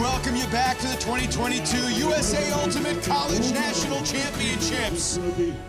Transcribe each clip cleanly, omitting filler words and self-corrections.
welcome you back to the 2022 USA Ultimate College National Championships.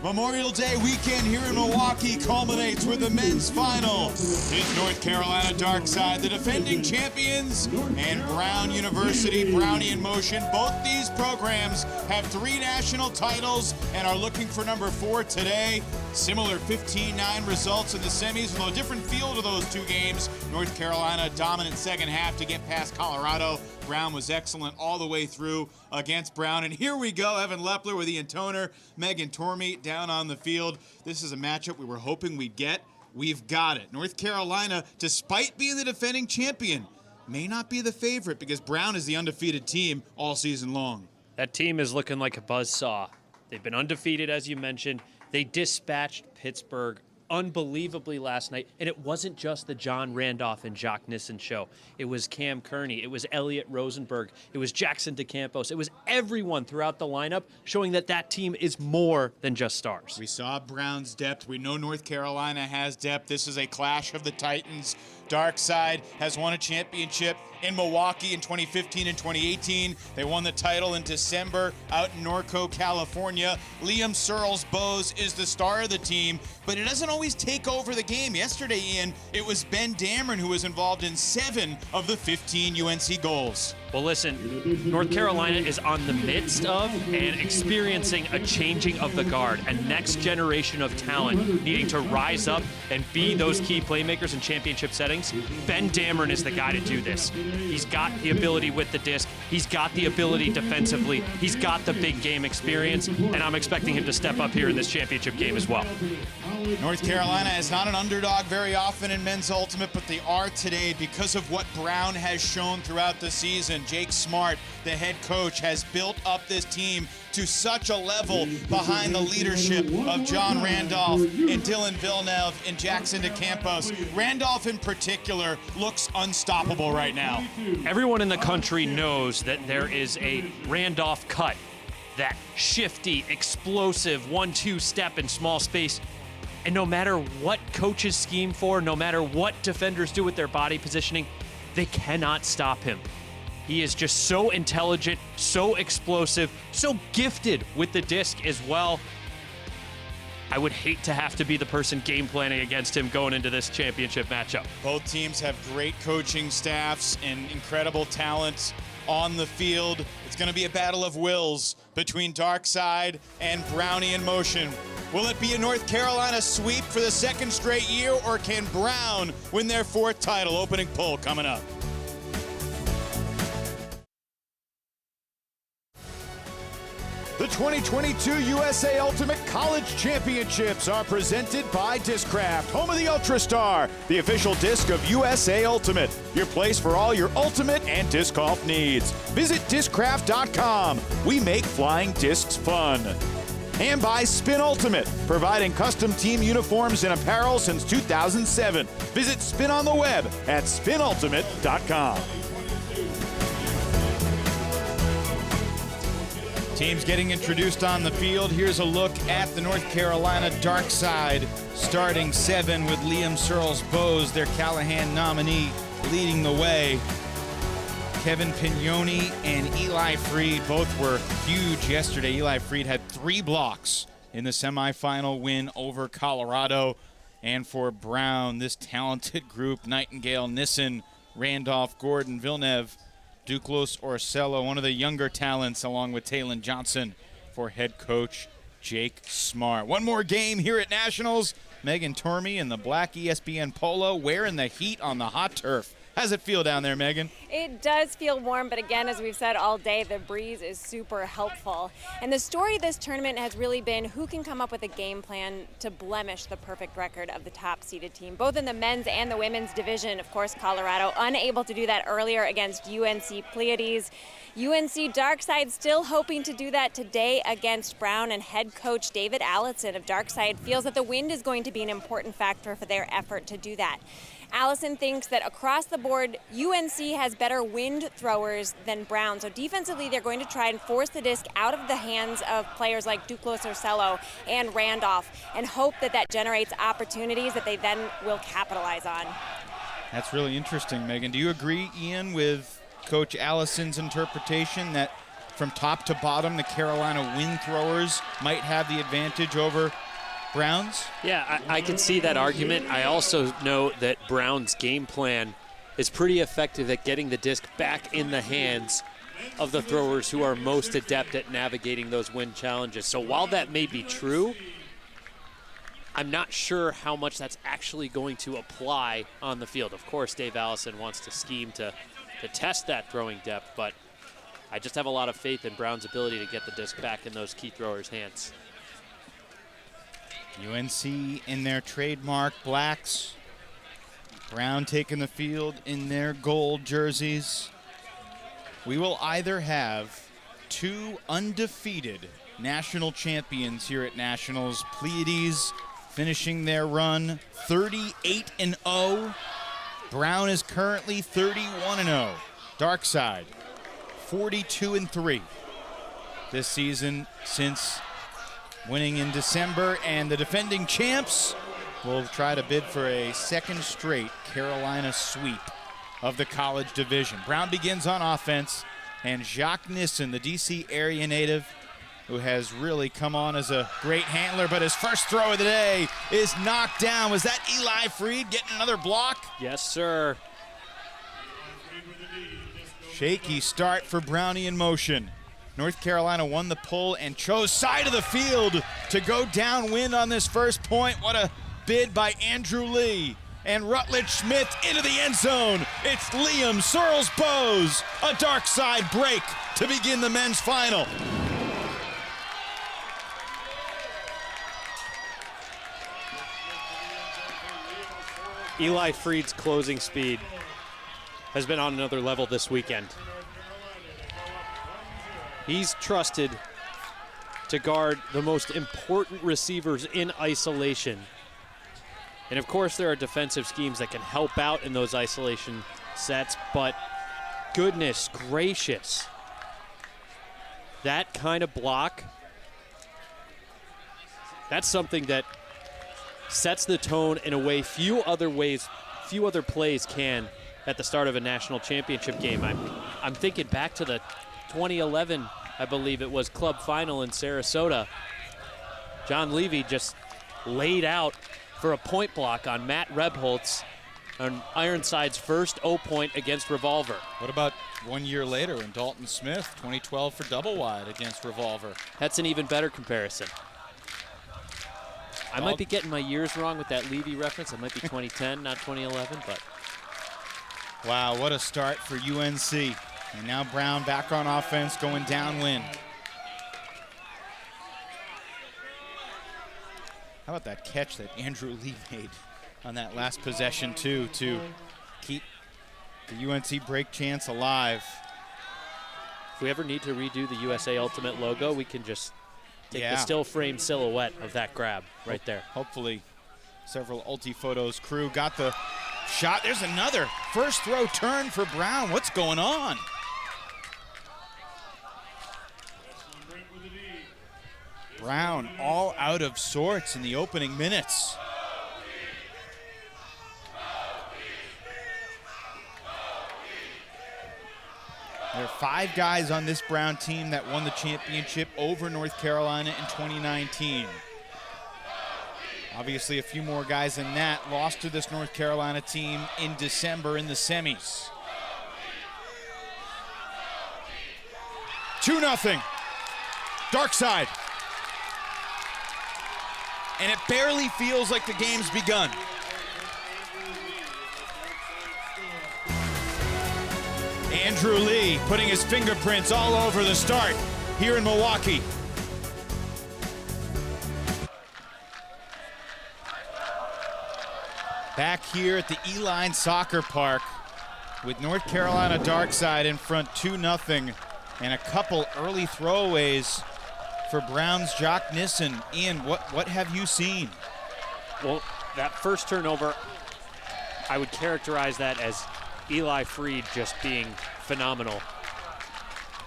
Memorial Day weekend here in Milwaukee culminates with the men's final. It's North Carolina Dark Side, the defending champions, and Brown University, Brownie in Motion. Both these programs have 3 national titles and are looking for number 4 today. Similar 15-9 results in the semis, although a different feel to those 2 games. North Carolina dominant second half to get past Colorado. Brown was excellent all the way through against Brown. And here we go, Evan Lepler with Ian Toner, Megan Tormey down on the field. This is a matchup we were hoping we'd get. We've got it. North Carolina, despite being the defending champion, may not be the favorite because Brown is the undefeated team all season long. That team is looking like a buzzsaw. They've been undefeated, as you mentioned. They dispatched Pittsburgh unbelievably last night, and it wasn't just the John Randolph and Jacques Nissen show. It was Cam Kearney, it was Elliot Rosenberg, it was Jackson DeCampos, it was everyone throughout the lineup showing that that team is more than just stars. We saw Brown's depth. We know North Carolina has depth. This is a clash of the Titans. Dark Side has won a championship in Milwaukee in 2015 and 2018. They won the title in December out in Norco, California. Liam Searles Bose is the star of the team, but it doesn't always take over the game. Yesterday, Ian, it was Ben Dameron who was involved in 7 of the 15 UNC goals. Well, listen, North Carolina is on the midst of and experiencing a changing of the guard, a next generation of talent needing to rise up and be those key playmakers in championship settings. Ben Dameron is the guy to do this. He's got the ability with the disc. He's got the ability defensively. He's got the big game experience, and I'm expecting him to step up here in this championship game as well. North Carolina is not an underdog very often in men's ultimate, but they are today because of what Brown has shown throughout the season. Jake Smart, the head coach, has built up this team to such a level behind the leadership of John Randolph and Dylan Villeneuve and Jackson DeCampos. Randolph in particular looks unstoppable right now. Everyone in the country knows that there is a Randolph cut, that shifty, explosive 1-2 step in small space. And no matter what coaches scheme for, no matter what defenders do with their body positioning, they cannot stop him. He is just so intelligent, so explosive, so gifted with the disc as well. I would hate to have to be the person game planning against him going into this championship matchup. Both teams have great coaching staffs and incredible talent on the field. It's going to be a battle of wills between Dark Side and Brownie in Motion. Will it be a North Carolina sweep for the 2nd straight year, or can Brown win their 4th title? Opening poll coming up. The 2022 USA Ultimate College Championships are presented by Discraft, home of the UltraStar, the official disc of USA Ultimate, your place for all your ultimate and disc golf needs. Visit discraft.com. We make flying discs fun. And by Spin Ultimate, providing custom team uniforms and apparel since 2007. Visit Spin on the web at spinultimate.com. Teams getting introduced on the field. Here's a look at the North Carolina Dark Side, starting 7 with Liam Searles Bose, their Callahan nominee, leading the way. Kevin Pignoni and Eli Freed both were huge yesterday. Eli Freed had 3 blocks in the semifinal win over Colorado. And for Brown, this talented group, Nightingale, Nissen, Randolph, Gordon, Villeneuve, Duclos, Orsello, one of the younger talents, along with Talon Johnson for head coach Jake Smart. One more game here at Nationals. Megan Tormey in the black ESPN polo, wearing the heat on the hot turf. How's it feel down there, Megan? It does feel warm, but again, as we've said all day, the breeze is super helpful. And the story of this tournament has really been who can come up with a game plan to blemish the perfect record of the top-seeded team, both in the men's and the women's division. Of course, Colorado unable to do that earlier against UNC Pleiades. UNC Dark Side still hoping to do that today against Brown, and head coach David Allison of Dark Side feels that the wind is going to be an important factor for their effort to do that. Allison thinks that across the board, UNC has better wind throwers than Brown. So defensively, they're going to try and force the disc out of the hands of players like Duclos Orsello and Randolph and hope that that generates opportunities that they then will capitalize on. That's really interesting, Megan. Do you agree, Ian, with Coach Allison's interpretation that from top to bottom, the Carolina wing throwers might have the advantage over Brown's? Yeah, I can see that argument. I also know that Brown's game plan is pretty effective at getting the disc back in the hands of the throwers who are most adept at navigating those wind challenges. So while that may be true, I'm not sure how much that's actually going to apply on the field. Of course, Dave Allison wants to scheme to test that throwing depth, but I just have a lot of faith in Brown's ability to get the disc back in those key throwers' hands. UNC in their trademark blacks. Brown taking the field in their gold jerseys. We will either have two undefeated national champions here at Nationals. Pleiades finishing their run 38-0. Brown is currently 31-0. Dark Side 42-3 this season since winning in December, and the defending champs will try to bid for a second straight Carolina sweep of the college division. Brown begins on offense, and Jacques Nissen, the DC area native, who has really come on as a great handler, but his first throw of the day is knocked down. Was that Eli Freed getting another block? Yes, sir. Shaky start for Brownie in motion. North Carolina won the pull and chose side of the field to go downwind on this first point. What a bid by Andrew Lee. And Rutledge Smith into the end zone. It's Liam Searles Bowes. A Dark Side break to begin the men's final. Eli Freed's closing speed has been on another level this weekend. He's trusted to guard the most important receivers in isolation. And of course, there are defensive schemes that can help out in those isolation sets, but goodness gracious, that kind of block, that's something that sets the tone in a way few other plays can at the start of a national championship game. I'm thinking back to the 2011, I believe it was, club final in Sarasota. John Levy just laid out for a point block on Matt Rebholz on Ironside's first O-point against Revolver. What about 1 year later when Dalton Smith, 2012 for double wide against Revolver? That's an even better comparison. I might be getting my years wrong with that Levy reference. It might be 2010, not 2011, but. Wow, what a start for UNC. And now Brown back on offense, going downwind. How about that catch that Andrew Lee made on that last possession, too, to keep the UNC break chance alive? If we ever need to redo the USA Ultimate logo, we can just take the still frame silhouette of that grab right there. Hopefully several Ulti-Photos crew got the shot. There's another first throw turn for Brown. What's going on? Brown all out of sorts in the opening minutes. There are 5 guys on this Brown team that won the championship over North Carolina in 2019. Obviously, a few more guys than that lost to this North Carolina team in December in the semis. 2-0. Dark Side. And it barely feels like the game's begun. Andrew Lee putting his fingerprints all over the start here in Milwaukee. Back here at the E-Line Soccer Park with North Carolina Dark Side in front 2-0, and a couple early throwaways for Brown's Jacques Nissen. Ian, what have you seen? Well, that first turnover, I would characterize that as Eli Freed just being phenomenal.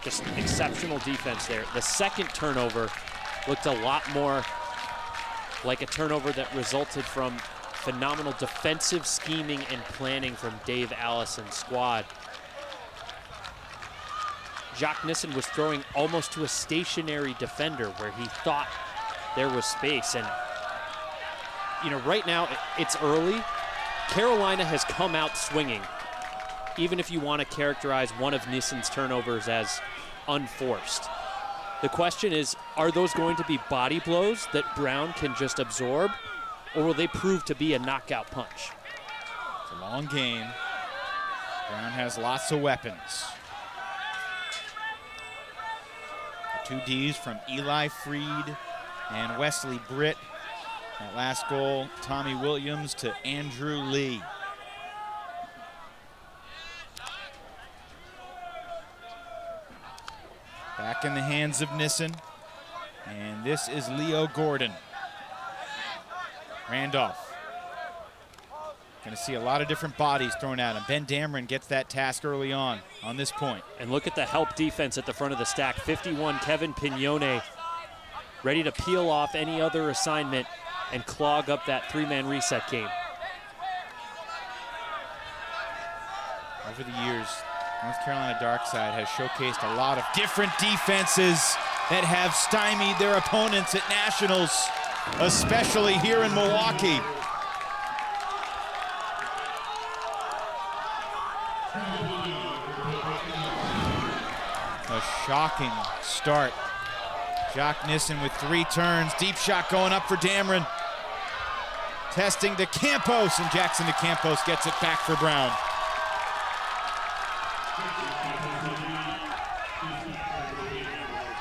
Just exceptional defense there. The second turnover looked a lot more like a turnover that resulted from phenomenal defensive scheming and planning from Dave Allison's squad. Jacques Nissen was throwing almost to a stationary defender where he thought there was space. And, you know, right now it's early. Carolina has come out swinging, even if you want to characterize one of Nissen's turnovers as unforced. The question is, are those going to be body blows that Brown can just absorb, or will they prove to be a knockout punch? It's a long game. Brown has lots of weapons. The 2 Ds from Eli Freed and Wesley Britt. That last goal, Tommy Williams to Andrew Lee. Back in the hands of Nissen. And this is Leo Gordon. Randolph. Going to see a lot of different bodies thrown at him. Ben Dameron gets that task early on this point. And look at the help defense at the front of the stack. 51, Kevin Pignone, ready to peel off any other assignment and clog up that 3-man reset game. Over the years, North Carolina Darkside has showcased a lot of different defenses that have stymied their opponents at Nationals, especially here in Milwaukee. A shocking start. Jacques Nissen with 3 turns. Deep shot going up for Dameron. Testing to Campos, and Jackson to Campos gets it back for Brown.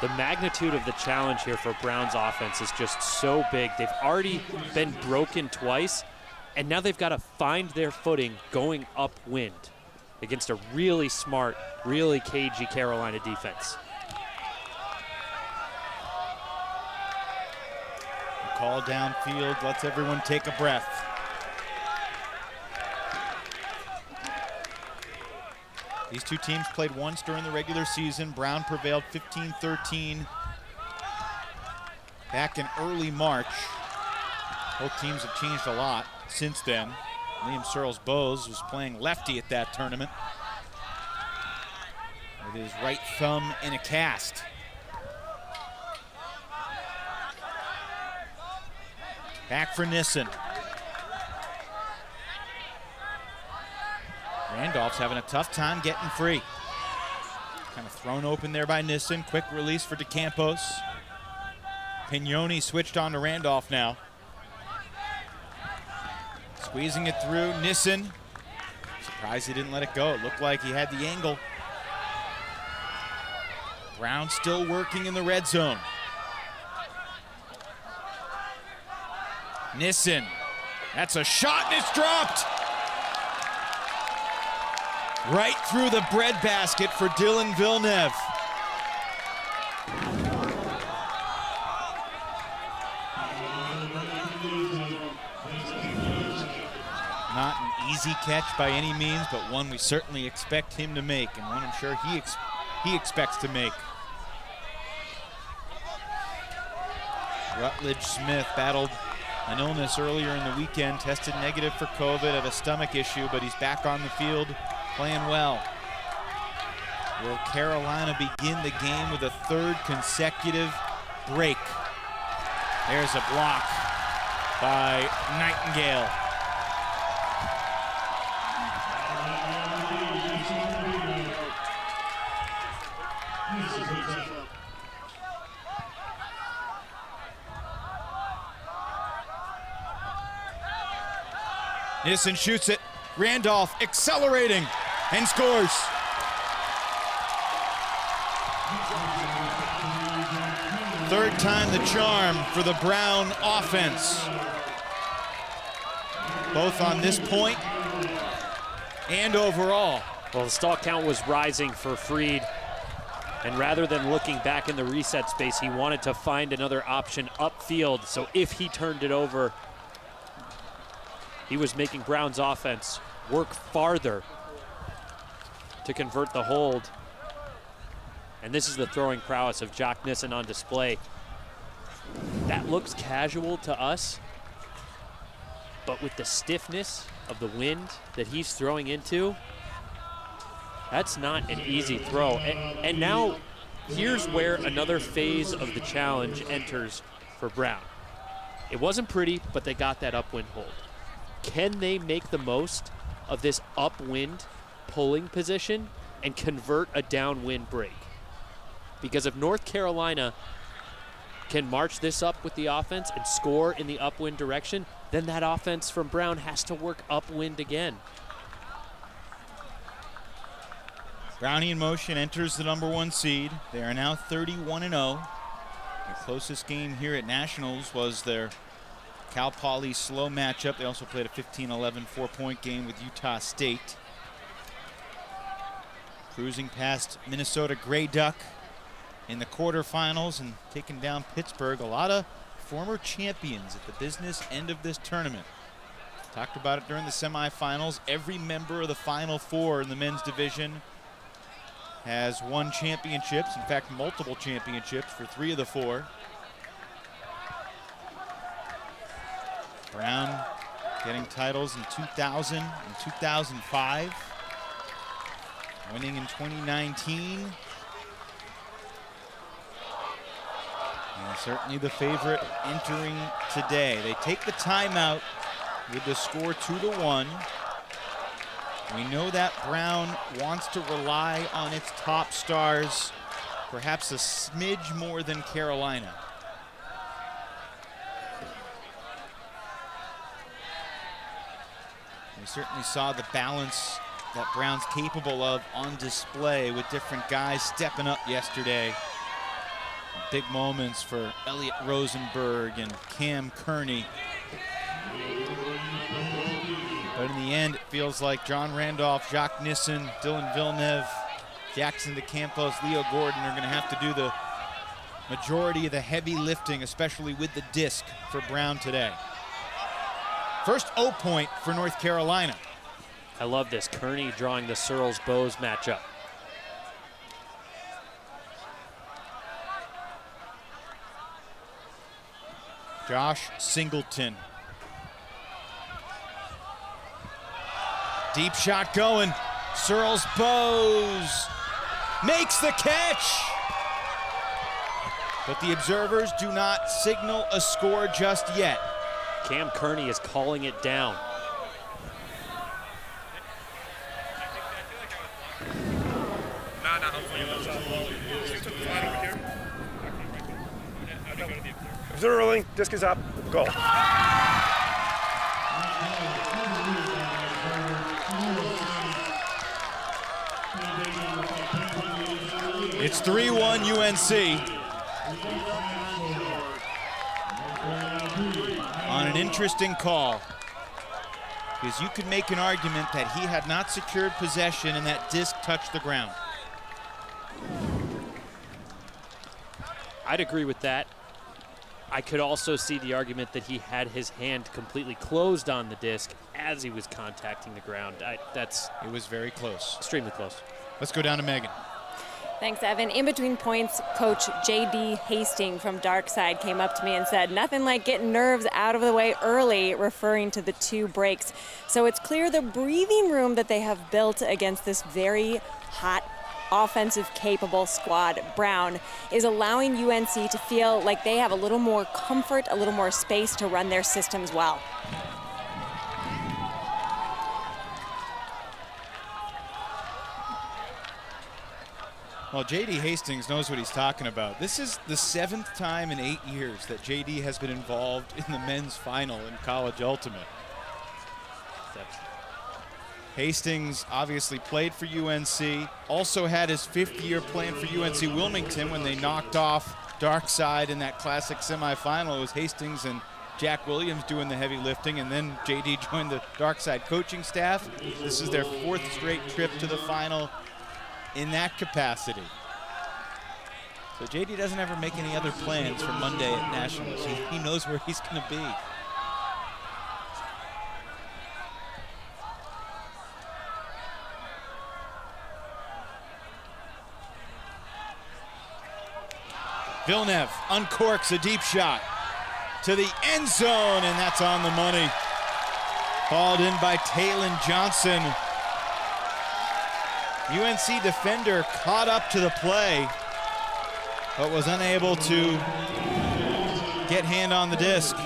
The magnitude of the challenge here for Brown's offense is just so big. They've already been broken twice, and now they've got to find their footing going upwind against a really smart, really cagey Carolina defense. The call downfield lets everyone take a breath. These two teams played once during the regular season. Brown prevailed 15-13 back in early March. Both teams have changed a lot since then. Liam Searles-Bowes was playing lefty at that tournament with his right thumb in a cast. Back for Nissen. Randolph's having a tough time getting free. Kind of thrown open there by Nissen. Quick release for DeCampos. Pignone switched on to Randolph now. Squeezing it through, Nissen. Surprised he didn't let it go. It looked like he had the angle. Brown still working in the red zone. Nissen, that's a shot and it's dropped. Right through the breadbasket for Dylan Villeneuve. Not an easy catch by any means, but one we certainly expect him to make, and one I'm sure he expects to make. Rutledge Smith battled an illness earlier in the weekend, tested negative for COVID, had a stomach issue, but he's back on the field, playing well. Will Carolina begin the game with a 3rd consecutive break? There's a block by Nightingale. Nissen shoots it. Randolph accelerating and scores. Third time the charm for the Brown offense. Both on this point and overall. Well, the stall count was rising for Freed, and rather than looking back in the reset space, he wanted to find another option upfield. So if he turned it over, he was making Brown's offense work farther to convert the hold. And this is the throwing prowess of Jacques Nissen on display. That looks casual to us, but with the stiffness of the wind that he's throwing into, That's not an easy throw. And now here's where another phase of the challenge enters for Brown. It wasn't pretty, but they got that upwind hold. Can they make the most of this upwind pulling position and convert a downwind break? Because if North Carolina can march this up with the offense and score in the upwind direction, then that offense from Brown has to work upwind again. Brownie in motion enters the #1 seed. They are now 31-0. Their closest game here at Nationals was their Cal Poly slow matchup. They also played a 15-11 4-point game with Utah State. Cruising past Minnesota Grey Duck in the quarterfinals and taking down Pittsburgh. A lot of former champions at the business end of this tournament. Talked about it during the semifinals. Every member of the Final Four in the men's division has won championships, in fact, multiple championships for 3 of the 4. Brown getting titles in 2000 and 2005, winning in 2019. And certainly the favorite entering today. They take the timeout with the score 2-1. We know that Brown wants to rely on its top stars, perhaps a smidge more than Carolina. We certainly saw the balance that Brown's capable of on display with different guys stepping up yesterday. Big moments for Elliot Rosenberg and Cam Kearney. But in the end, it feels like John Randolph, Jacques Nissen, Dylan Villeneuve, Jackson DeCampos, Leo Gordon are going to have to do the majority of the heavy lifting, especially with the disc for Brown today. First O point for North Carolina. I love this. Kearney drawing the Searles-Bowes matchup. Josh Singleton. Deep shot going. Searles-Bowes makes the catch. But the observers do not signal a score just yet. Cam Kearney is calling it down. Observer rolling, disc is up, go. It's 3-1 UNC. On an interesting call, because you could make an argument that he had not secured possession and that disc touched the ground. I'd agree with that. I could also see the argument that he had his hand completely closed on the disc as he was contacting the ground. It was very close. Extremely close. Let's go down to Megan. Thanks, Evan. In between points, Coach J.D. Hastings from Darkside came up to me and said, nothing like getting nerves out of the way early, referring to the 2 breaks. So it's clear the breathing room that they have built against this very hot, offensive capable squad, Brown, is allowing UNC to feel like they have a little more comfort, a little more space to run their systems well. Well, J.D. Hastings knows what he's talking about. This is the 7th time in 8 years that J.D. has been involved in the men's final in College Ultimate. Hastings obviously played for UNC, also had his 5th year playing for UNC Wilmington when they knocked off Darkside in that classic semifinal. It was Hastings and Jack Williams doing the heavy lifting, and then J.D. joined the Darkside coaching staff. This is their 4th straight trip to the final in that capacity. So JD doesn't ever make any other plans for Monday at Nationals. He knows where he's going to be. Villeneuve uncorks a deep shot to the end zone, and that's on the money. Called in by Talon Johnson. UNC defender caught up to the play, but was unable to get hand on the disc.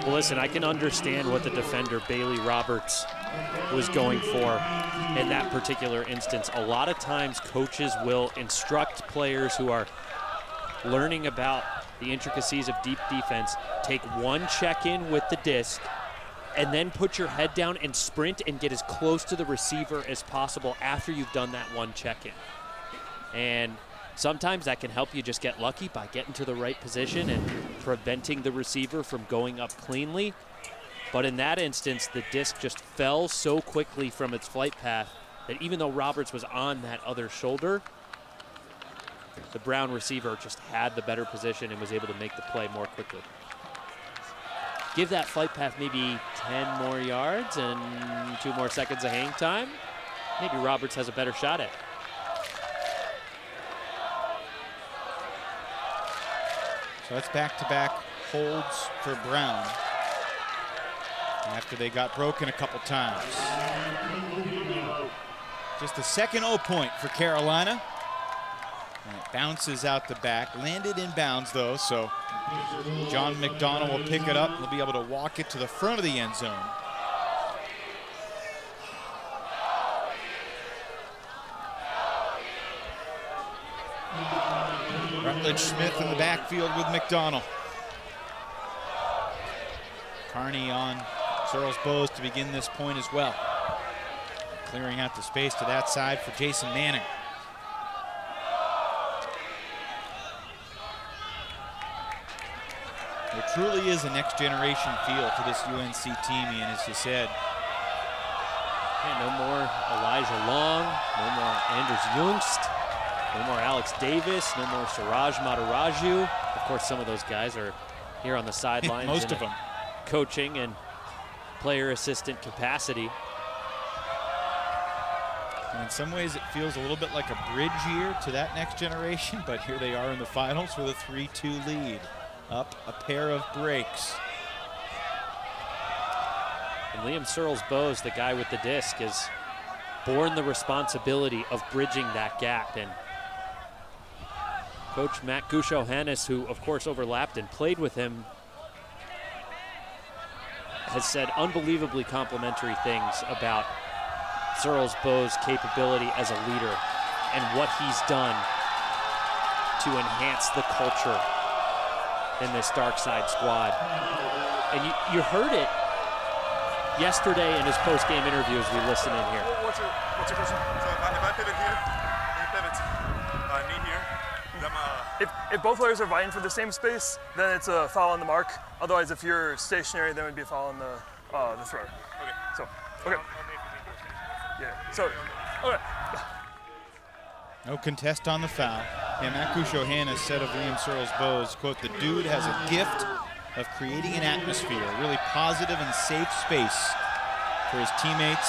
Well, listen, I can understand what the defender, Bailey Roberts, was going for in that particular instance. A lot of times coaches will instruct players who are learning about the intricacies of deep defense, take one check-in with the disc, and then put your head down and sprint and get as close to the receiver as possible after you've done that one check-in. And sometimes that can help you just get lucky by getting to the right position and preventing the receiver from going up cleanly. But in that instance, the disc just fell so quickly from its flight path that even though Roberts was on that other shoulder, the Brown receiver just had the better position and was able to make the play more quickly. Give that flight path maybe 10 more yards and 2 more seconds of hang time. Maybe Roberts has a better shot at it. So that's back-to-back holds for Brown after they got broken a couple times. Just a second 0 point for Carolina. And it bounces out the back, landed in bounds though, so John McDonald will pick it up. He'll be able to walk it to the front of the end zone. Rutledge Smith in the backfield with McDonald. Carney on Searles Bowes to begin this point as well. Clearing out the space to that side for Jason Manning. There truly is a next generation feel to this UNC team, Ian, as you said. Yeah, no more Elijah Long, no more Anders Jungst, no more Alex Davis, no more Siraj Mataraju. Of course, some of those guys are here on the sidelines. Most of them. Coaching and player assistant capacity. And in some ways, it feels a little bit like a bridge year to that next generation, but here they are in the finals with a 3-2 lead. Up a pair of breaks. And Liam Searles Bowes, the guy with the disc, has borne the responsibility of bridging that gap. And Coach Matt Gusho-Hannes, who of course overlapped and played with him, has said unbelievably complimentary things about Searles Bowes' capability as a leader and what he's done to enhance the culture in this dark side squad. And you heard it yesterday in his post-game interview as we listen in here. What's your question? So if I pivot here, and he pivots, knee here, If both players are vying for the same space, then it's a foul on the mark. Otherwise, if you're stationary, then it would be a foul on the thrower. Okay. So, okay. Yeah. So, okay. No contest on the foul. And Matt Gusho-Hannes said of Liam Searles Bowes, quote, "The dude has a gift of creating an atmosphere, a really positive and safe space for his teammates."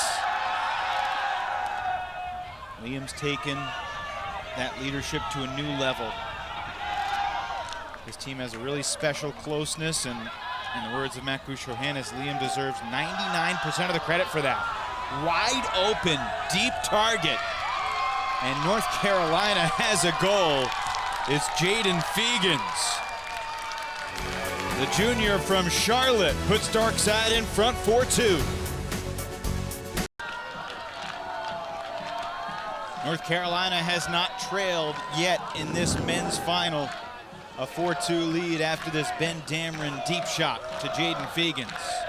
Liam's taken that leadership to a new level. His team has a really special closeness, and in the words of Matt Gusho-Hannes, Liam deserves 99% of the credit for that. Wide open, deep target. And North Carolina has a goal. It's Jaden Fegans. The junior from Charlotte puts Darkside in front 4-2. North Carolina has not trailed yet in this men's final. A 4-2 lead after this Ben Dameron deep shot to Jaden Fegans.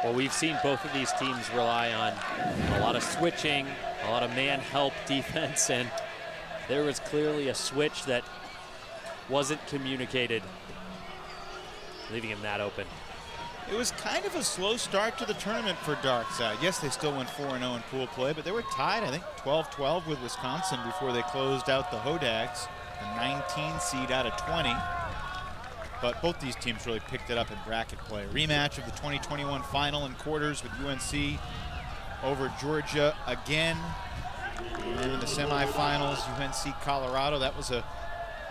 Well, we've seen both of these teams rely on a lot of switching, a lot of man help defense, and there was clearly a switch that wasn't communicated, leaving him that open. It was kind of a slow start to the tournament for Darkside. Yes, they still went 4-0 in pool play, but they were tied, I think, 12-12 with Wisconsin before they closed out the Hodags, the 19 seed out of 20. But both these teams really picked it up in bracket play. Rematch of the 2021 final in quarters with UNC over Georgia again. And then in the semifinals, UNC Colorado. That was a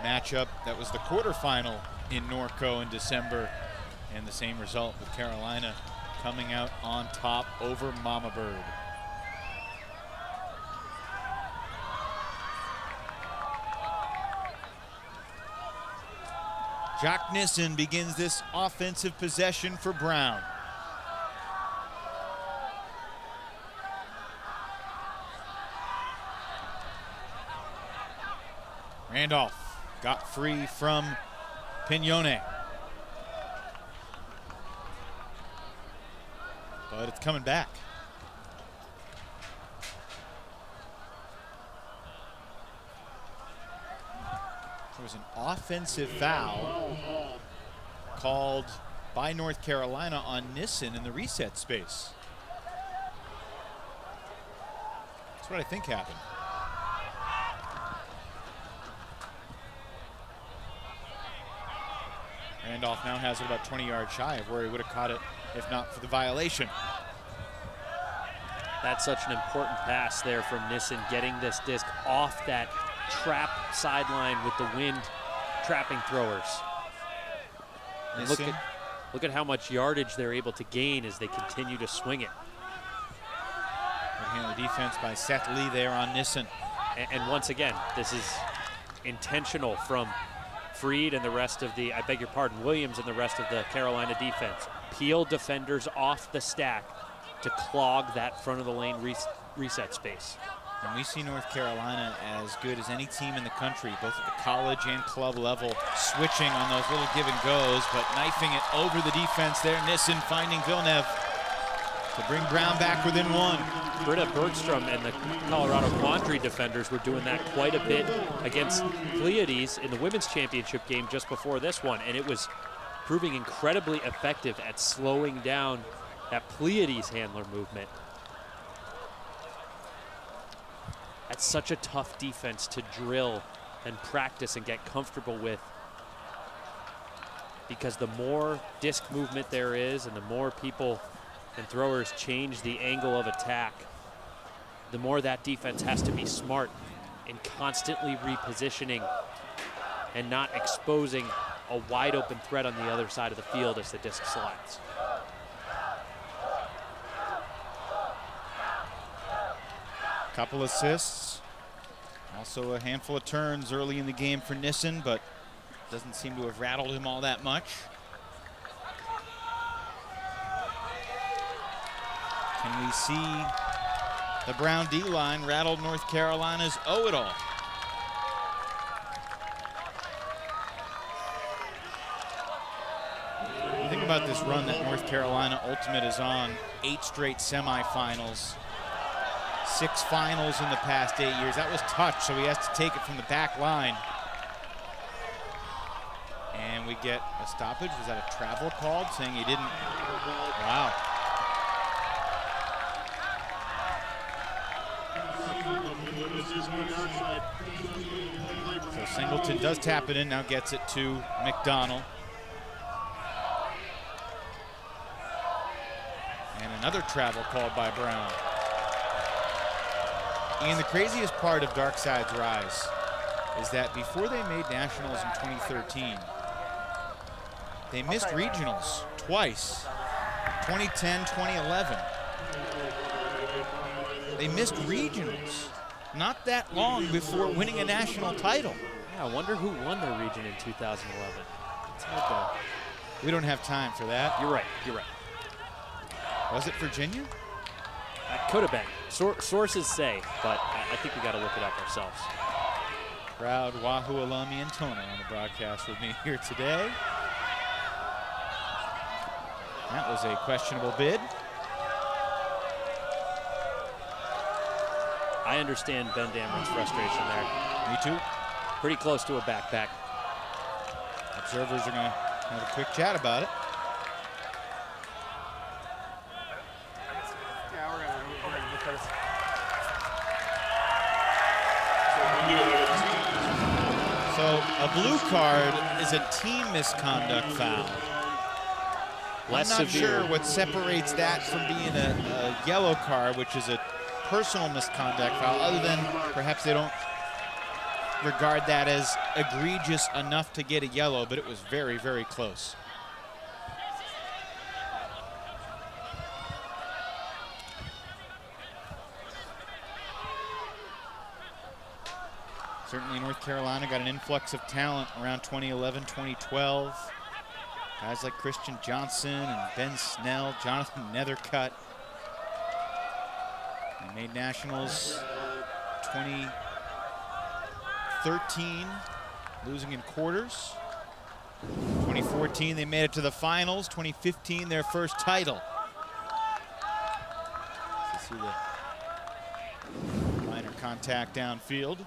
matchup that was the quarterfinal in Norco in December. And the same result with Carolina coming out on top over Mama Bird. Jock Nissen begins this offensive possession for Brown. Randolph got free from Pignone. But it's coming back. There was an offensive foul called by North Carolina on Nissen in the reset space. That's what I think happened. Randolph now has it about 20 yards shy of where he would have caught it if not for the violation. That's such an important pass there from Nissen, getting this disc off that trap sideline with the wind trapping throwers. And look at how much yardage they're able to gain as they continue to swing it. Good handle defense by Seth Lee there on Nissen. And once again, this is intentional from Freed and the rest of the, I beg your pardon, Williams and the rest of the Carolina defense. Peel defenders off the stack to clog that front of the lane reset space. And we see North Carolina as good as any team in the country, both at the college and club level, switching on those little give and goes, but knifing it over the defense there. Nissen finding Villeneuve to bring Brown back within one. Britta Bergstrom and the Colorado Quandary defenders were doing that quite a bit against Pleiades in the women's championship game just before this one, and it was proving incredibly effective at slowing down that Pleiades handler movement. That's such a tough defense to drill and practice and get comfortable with, because the more disc movement there is and the more people and throwers change the angle of attack, the more that defense has to be smart in constantly repositioning and not exposing a wide open threat on the other side of the field as the disc slides. Couple assists, also a handful of turns early in the game for Nissen, but doesn't seem to have rattled him all that much. Can we see the Brown D-line rattle North Carolina's O-it-all? Think about this run that North Carolina Ultimate is on. 8 straight semifinals, 6 finals in the past 8 years. That was touch, so he has to take it from the back line. And we get a stoppage. Was that a travel called, saying he didn't? Wow. So Singleton does tap it in, now gets it to McDonald. And another travel called by Brown. And the craziest part of Darkside's rise is that before they made nationals in 2013, they missed regionals twice, 2010, 2011. They missed regionals not that long before winning a national title. Yeah, I wonder who won their region in 2011. It's hard to... We don't have time for that. You're right, you're right. Was it Virginia? That could have been. Sources say, but I think we got to look it up ourselves. Proud Wahoo alum Ian Toner on the broadcast with me here today. That was a questionable bid. I understand Ben Dameron's frustration there. Me too. Pretty close to a backpack. Observers are going to have a quick chat about it. Yeah, we're gonna look at it. So a blue card is a team misconduct foul. Less I'm not severe. sure what separates that from being a yellow card, which is a personal misconduct foul, other than perhaps they don't regard that as egregious enough to get a yellow, but it was very, very close. Carolina got an influx of talent around 2011, 2012. Guys like Christian Johnson and Ben Snell, Jonathan Nethercutt. They made nationals 2013, losing in quarters. 2014, they made it to the finals. 2015, their first title. So see the minor contact downfield.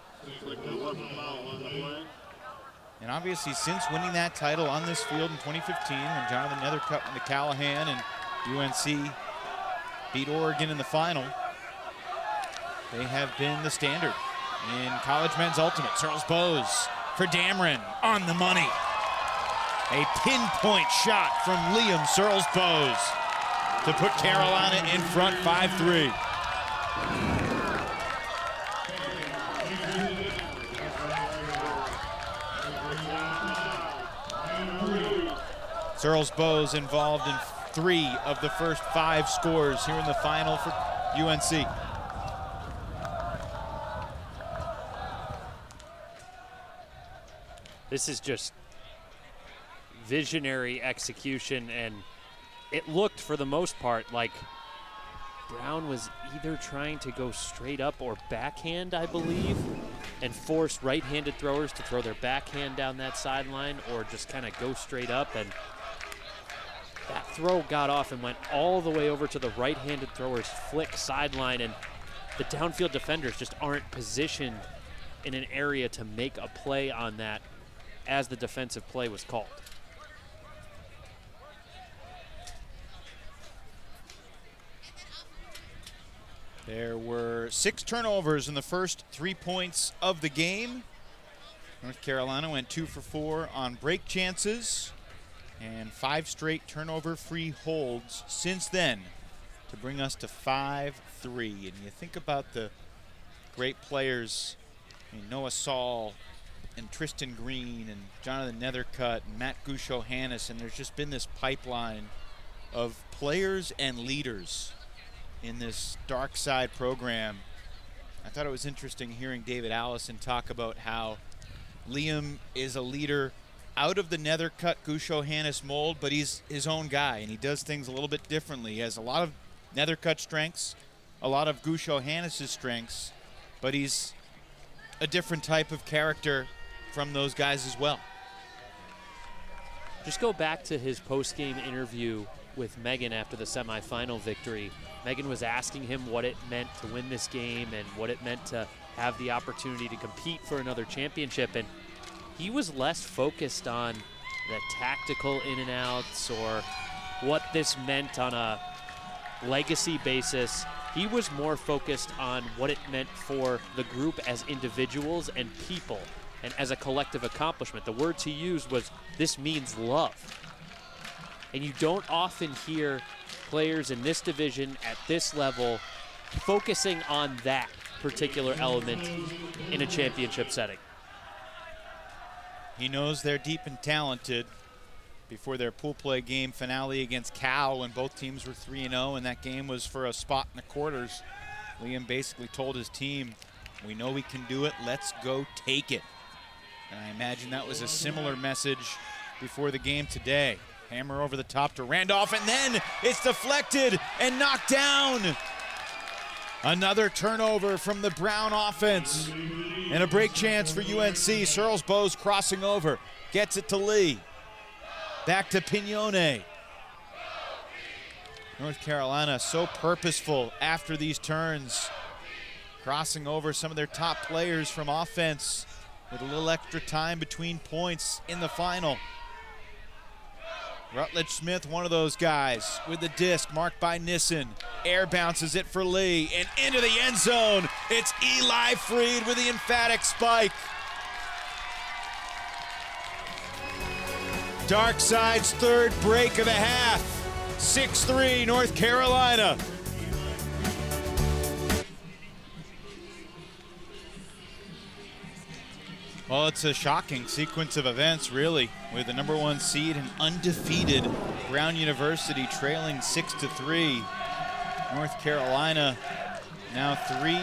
And obviously, since winning that title on this field in 2015, when Jonathan Nethercutt went to Callahan and UNC beat Oregon in the final, they have been the standard in college men's ultimate. Searles Bowes for Dameron on the money. A pinpoint shot from Liam Searles Bowes to put Carolina in front 5-3. Searles Bowes involved in 3 of the first 5 scores here in the final for UNC. This is just visionary execution, and it looked for the most part like Brown was either trying to go straight up or backhand, I believe, and force right-handed throwers to throw their backhand down that sideline or just kind of go straight up, and that throw got off and went all the way over to the right-handed thrower's flick sideline, and the downfield defenders just aren't positioned in an area to make a play on that as the defensive play was called. There were 6 turnovers in the first 3 points of the game. North Carolina went 2 for 4 on break chances and 5 straight turnover-free holds since then to bring us to 5-3. And you think about the great players, Noah Saul and Tristan Green and Jonathan Nethercutt and Matt Gusho-Hannes, and there's just been this pipeline of players and leaders in this dark side program. I thought it was interesting hearing David Allison talk about how Liam is a leader out of the Nethercutt Gusho-Hannes mold, but he's his own guy and he does things a little bit differently. He has a lot of Nethercutt strengths, a lot of Gusho-Hannes' strengths, but he's a different type of character from those guys as well. Just go back to his post-game interview with Megan after the semifinal victory. Megan was asking him what it meant to win this game and what it meant to have the opportunity to compete for another championship, and he was less focused on the tactical in and outs or what this meant on a legacy basis. He was more focused on what it meant for the group as individuals and people and as a collective accomplishment. The words he used was, "This means love." And you don't often hear players in this division at this level focusing on that particular element in a championship setting. He knows they're deep and talented. Before their pool play game finale against Cal, when both teams were 3-0 and that game was for a spot in the quarters, Liam basically told his team, "We know we can do it, let's go take it." And I imagine that was a similar message before the game today. Hammer over the top to Randolph, and then it's deflected and knocked down. Another turnover from the Brown offense. And a break chance for UNC. Searles Bowes crossing over, gets it to Lee. Back to Pignone. North Carolina so purposeful after these turns, crossing over some of their top players from offense with a little extra time between points in the final. Rutledge Smith, one of those guys, with the disc marked by Nissen. Air bounces it for Lee, and into the end zone. It's Eli Freed with the emphatic spike. Darkside's third break of the half. 6-3 North Carolina. Well, it's a shocking sequence of events, really, with the #1 seed and undefeated Brown University trailing 6-3. North Carolina now 3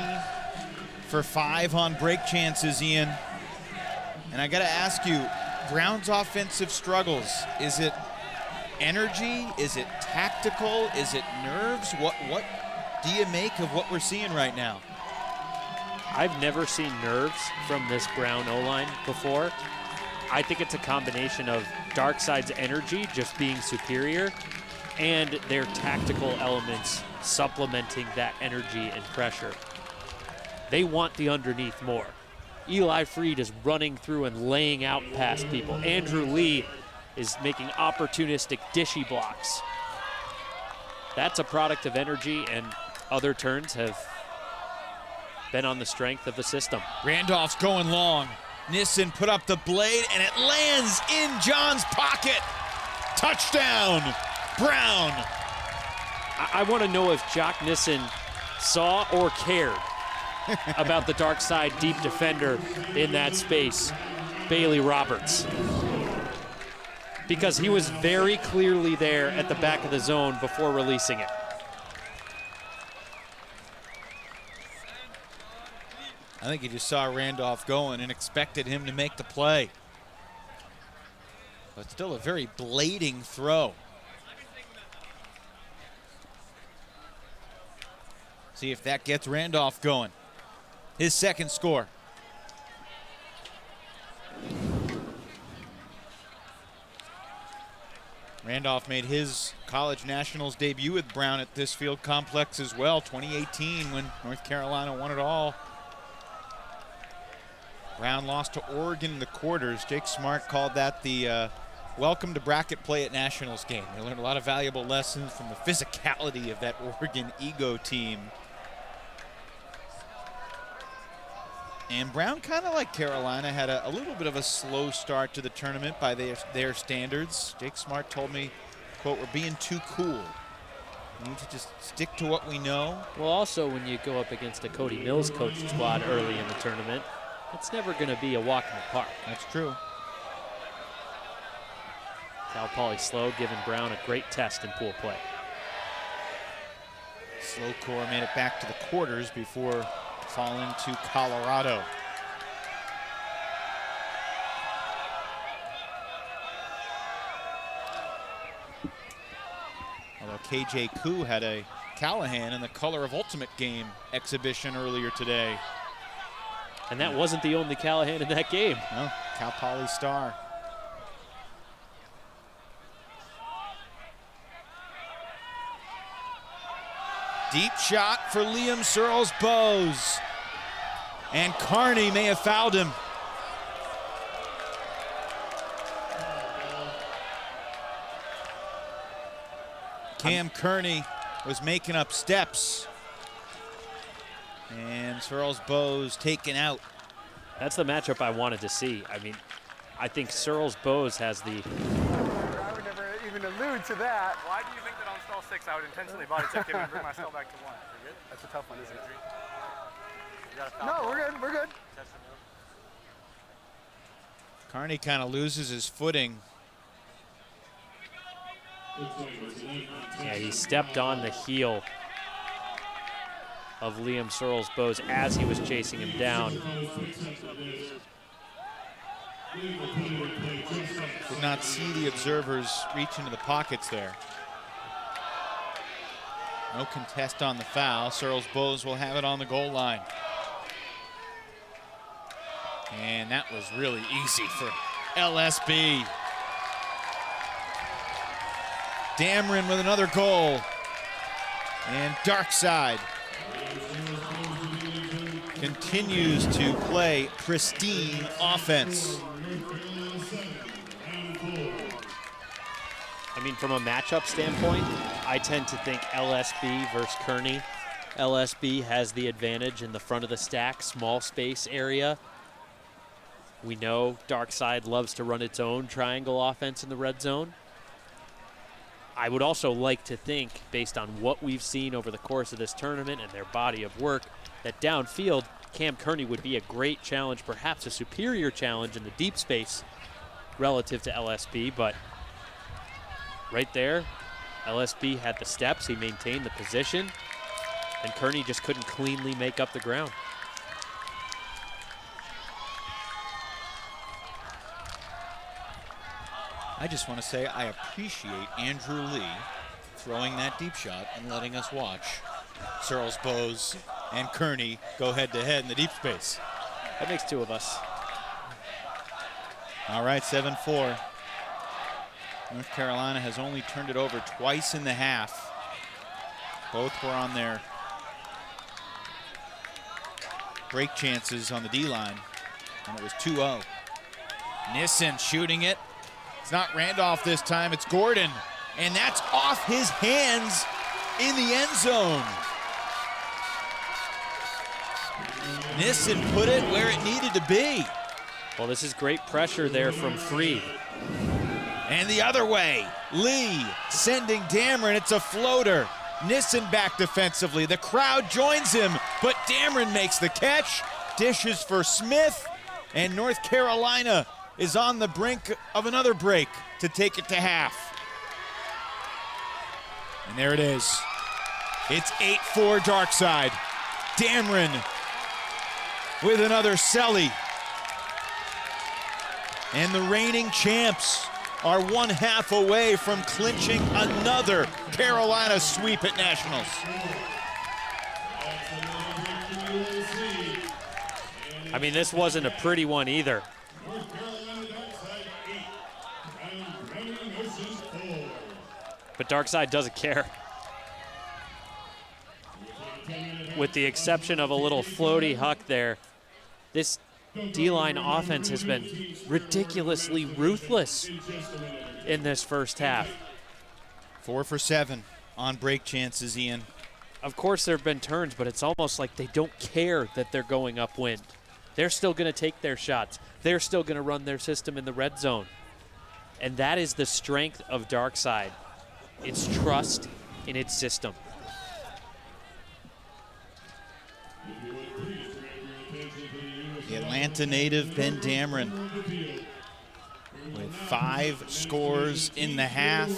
for 5 on break chances, Ian. And I got to ask you, Brown's offensive struggles, is it energy? Is it tactical? Is it nerves? What do you make of what we're seeing right now? I've never seen nerves from this Brown O-line before. I think it's a combination of Darkside's energy just being superior and their tactical elements supplementing that energy and pressure. They want the underneath more. Eli Freed is running through and laying out past people. Andrew Lee is making opportunistic dishy blocks. That's a product of energy, and other turns have been on the strength of the system. Randolph's going long. Nissen put up the blade, and it lands in John's pocket. Touchdown, Brown. I want to know if Jock Nissen saw or cared about the dark side deep defender in that space, Bailey Roberts. Because he was very clearly there at the back of the zone before releasing it. I think he just saw Randolph going and expected him to make the play. But still a very blading throw. See if that gets Randolph going. His second score. Randolph made his college nationals debut with Brown at this field complex as well, 2018, when North Carolina won it all. Brown lost to Oregon in the quarters. Jake Smart called that the welcome to bracket play at nationals game. They learned a lot of valuable lessons from the physicality of that Oregon Ego team. And Brown, kind of like Carolina, had a little bit of a slow start to the tournament by their standards. Jake Smart told me, quote, "We're being too cool. We need to just stick to what we know." Well, also when you go up against a Cody Mills coached squad early in the tournament, it's never going to be a walk in the park. That's true. Cal Poly Slow giving Brown a great test in pool play. Slow Core made it back to the quarters before falling to Colorado. Although KJ Koo had a Callahan in the Color of Ultimate game exhibition earlier today. And that wasn't the only Callahan in that game. No, Cal Poly star. Deep shot for Liam Searles Bowes. And Carney may have fouled him. Cam Kearney was making up steps. And Searles Bowes taken out. That's the matchup I wanted to see. I mean, I think Searles Bowes has the... I would never even allude to that. Why do you think that on stall 6 I would intentionally body check him and bring my stall back to 1? You're good? That's a tough one, isn't it? No, we're good, we're good. Carney kind of loses his footing. Yeah, he stepped on the heel of Liam Searles Bowes as he was chasing him down. Did not see the observers reach into the pockets there. No contest on the foul. Searles Bowes will have it on the goal line. And that was really easy for LSB. Dameron with another goal. And Darkside continues to play pristine offense. I mean, from a matchup standpoint, I tend to think LSB versus Kearney. LSB has the advantage in the front of the stack, small space area. We know Darkside loves to run its own triangle offense in the red zone. I would also like to think, based on what we've seen over the course of this tournament and their body of work, that downfield, Cam Kearney would be a great challenge, perhaps a superior challenge in the deep space relative to LSB, but right there, LSB had the steps, he maintained the position, and Kearney just couldn't cleanly make up the ground. I just want to say I appreciate Andrew Lee throwing that deep shot and letting us watch Searles Bowes and Kearney go head-to-head in the deep space. That makes two of us. All right, 7-4. North Carolina has only turned it over twice in the half. Both were on their break chances on the D-line, and it was 2-0. Nissen shooting it. It's not Randolph this time, it's Gordon. And that's off his hands in the end zone. Nissen put it where it needed to be. Well, this is great pressure there from Freed. And the other way, Lee sending Dameron, it's a floater. Nissen back defensively, the crowd joins him, but Dameron makes the catch, dishes for Smith, and North Carolina is on the brink of another break to take it to half. And there it is. It's 8-4 Darkside. Dameron with another celly. And the reigning champs are 1/2 away from clinching another Carolina sweep at Nationals. I mean, this wasn't a pretty one either. But Darkside doesn't care. With the exception of a little floaty huck there, this D-line offense has been ridiculously ruthless in this first half. 4 for 7 on break chances, Ian. Of course there have been turns, but it's almost like they don't care that they're going upwind. They're still going to take their shots. They're still going to run their system in the red zone. And that is the strength of Darkside. It's trust in its system. The Atlanta native Ben Dameron with 5 scores in the half.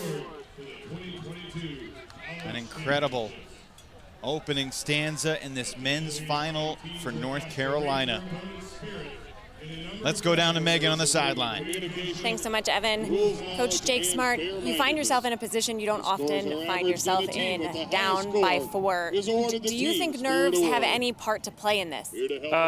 An incredible opening stanza in this men's final for North Carolina. Let's go down to Megan on the sideline. Thanks so much, Evan. Coach Jake Smart, you find yourself in a position you don't often find yourself in, down by 4. Do you think nerves have any part to play in this?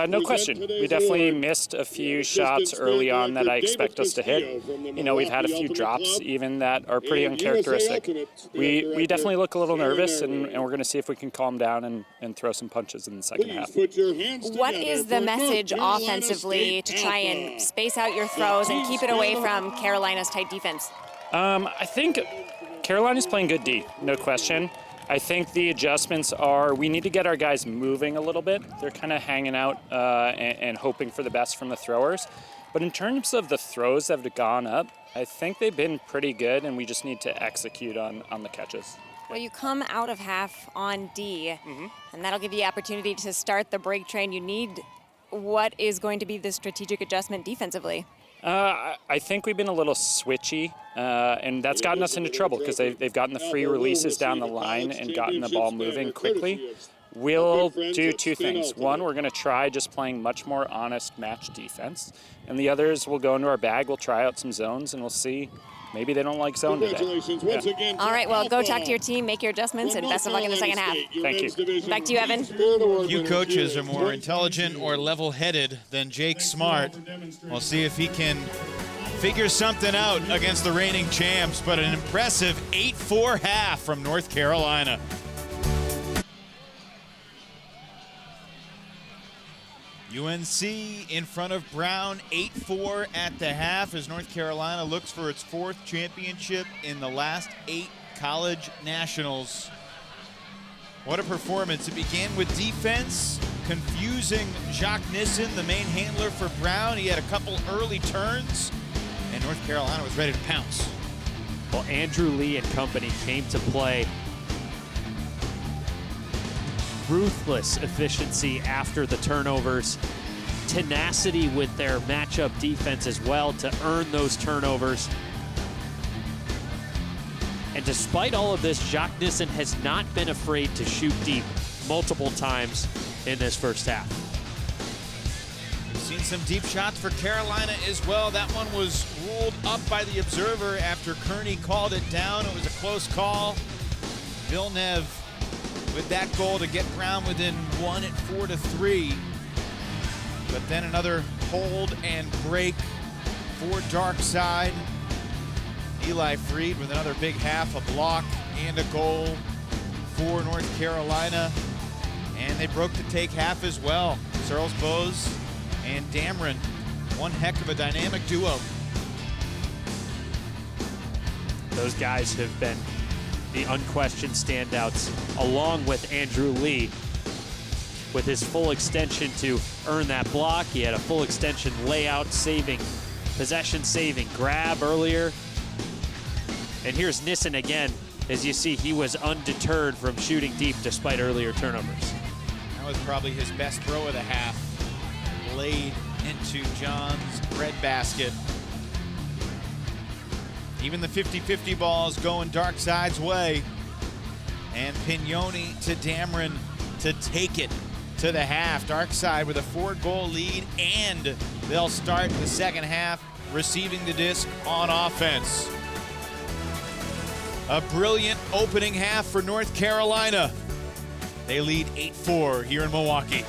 No question. We definitely missed a few shots early on that I expect us to hit. You know, we've had a few drops even that are pretty uncharacteristic. We definitely look a little nervous, and we're going to see if we can calm down and throw some punches in the second half. What is the message offensively to try and space out your throws and keep it away from Carolina's tight defense? I think Carolina's playing good D, no question. I think the adjustments are we need to get our guys moving a little bit. They're kind of hanging out and hoping for the best from the throwers. But in terms of the throws that have gone up, I think they've been pretty good, and we just need to execute on the catches. Well, you come out of half on D, and that'll give you the opportunity to start the break train. You need what is going to be the strategic adjustment defensively? I think we've been a little switchy, and that's gotten us into trouble because they've gotten the free releases down the line and gotten the ball moving quickly. We'll do 2 things. One, we're going to try just playing much more honest match defense, and the others, we'll go into our bag, we'll try out some zones, and we'll see. Maybe they don't like zone today. Yeah. All right, well, go talk to your team, make your adjustments, and best of luck in the second half. Thank you. Back to you, Evan. Few coaches are more intelligent or level-headed than Jake Smart. We'll see if he can figure something out against the reigning champs, but an impressive 8-4 half from North Carolina. UNC in front of Brown, 8-4 at the half as North Carolina looks for its 4th championship in the last 8 college nationals. What a performance. It began with defense, confusing Jacques Nissen, the main handler for Brown. He had a couple early turns, and North Carolina was ready to pounce. Well, Andrew Lee and company came to play. Ruthless efficiency after the turnovers, tenacity with their matchup defense as well to earn those turnovers. And despite all of this, Jacques Nissen has not been afraid to shoot deep multiple times in this first half. Seen some deep shots for Carolina as well. That one was ruled up by the observer after Kearney called it down. It was a close call. Villeneuve with that goal to get Brown within one at 4-3. But then another hold and break for Darkside. Eli Freed with another big half, a block and a goal for North Carolina. And they broke the take half as well. Searles Bowes and Dameron, one heck of a dynamic duo. Those guys have been the unquestioned standouts, along with Andrew Lee. With his full extension to earn that block, he had a full extension layout saving, possession saving, grab earlier. And here's Nissen again. As you see, he was undeterred from shooting deep despite earlier turnovers. That was probably his best throw of the half. Laid into John's breadbasket. Even the 50-50 ball is going Darkside's way. And Pignoni to Dameron to take it to the half. Darkside with a 4-goal lead, and they'll start the second half receiving the disc on offense. A brilliant opening half for North Carolina. They lead 8-4 here in Milwaukee.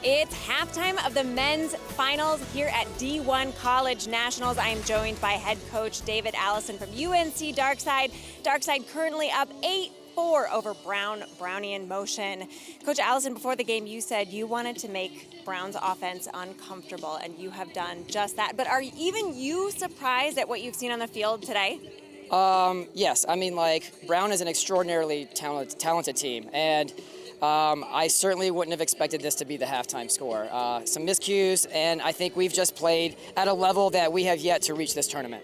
It's halftime of the men's finals here at D1 College Nationals. I am joined by head coach David Allison from UNC Darkside. Darkside currently up 8-4 over Brownian motion. Coach Allison, before the game, you said you wanted to make Brown's offense uncomfortable, and you have done just that. But are even you surprised at what you've seen on the field today? Yes. I mean, like, Brown is an extraordinarily talented team, and I certainly wouldn't have expected this to be the halftime score. Some miscues, and I think we've just played at a level that we have yet to reach this tournament.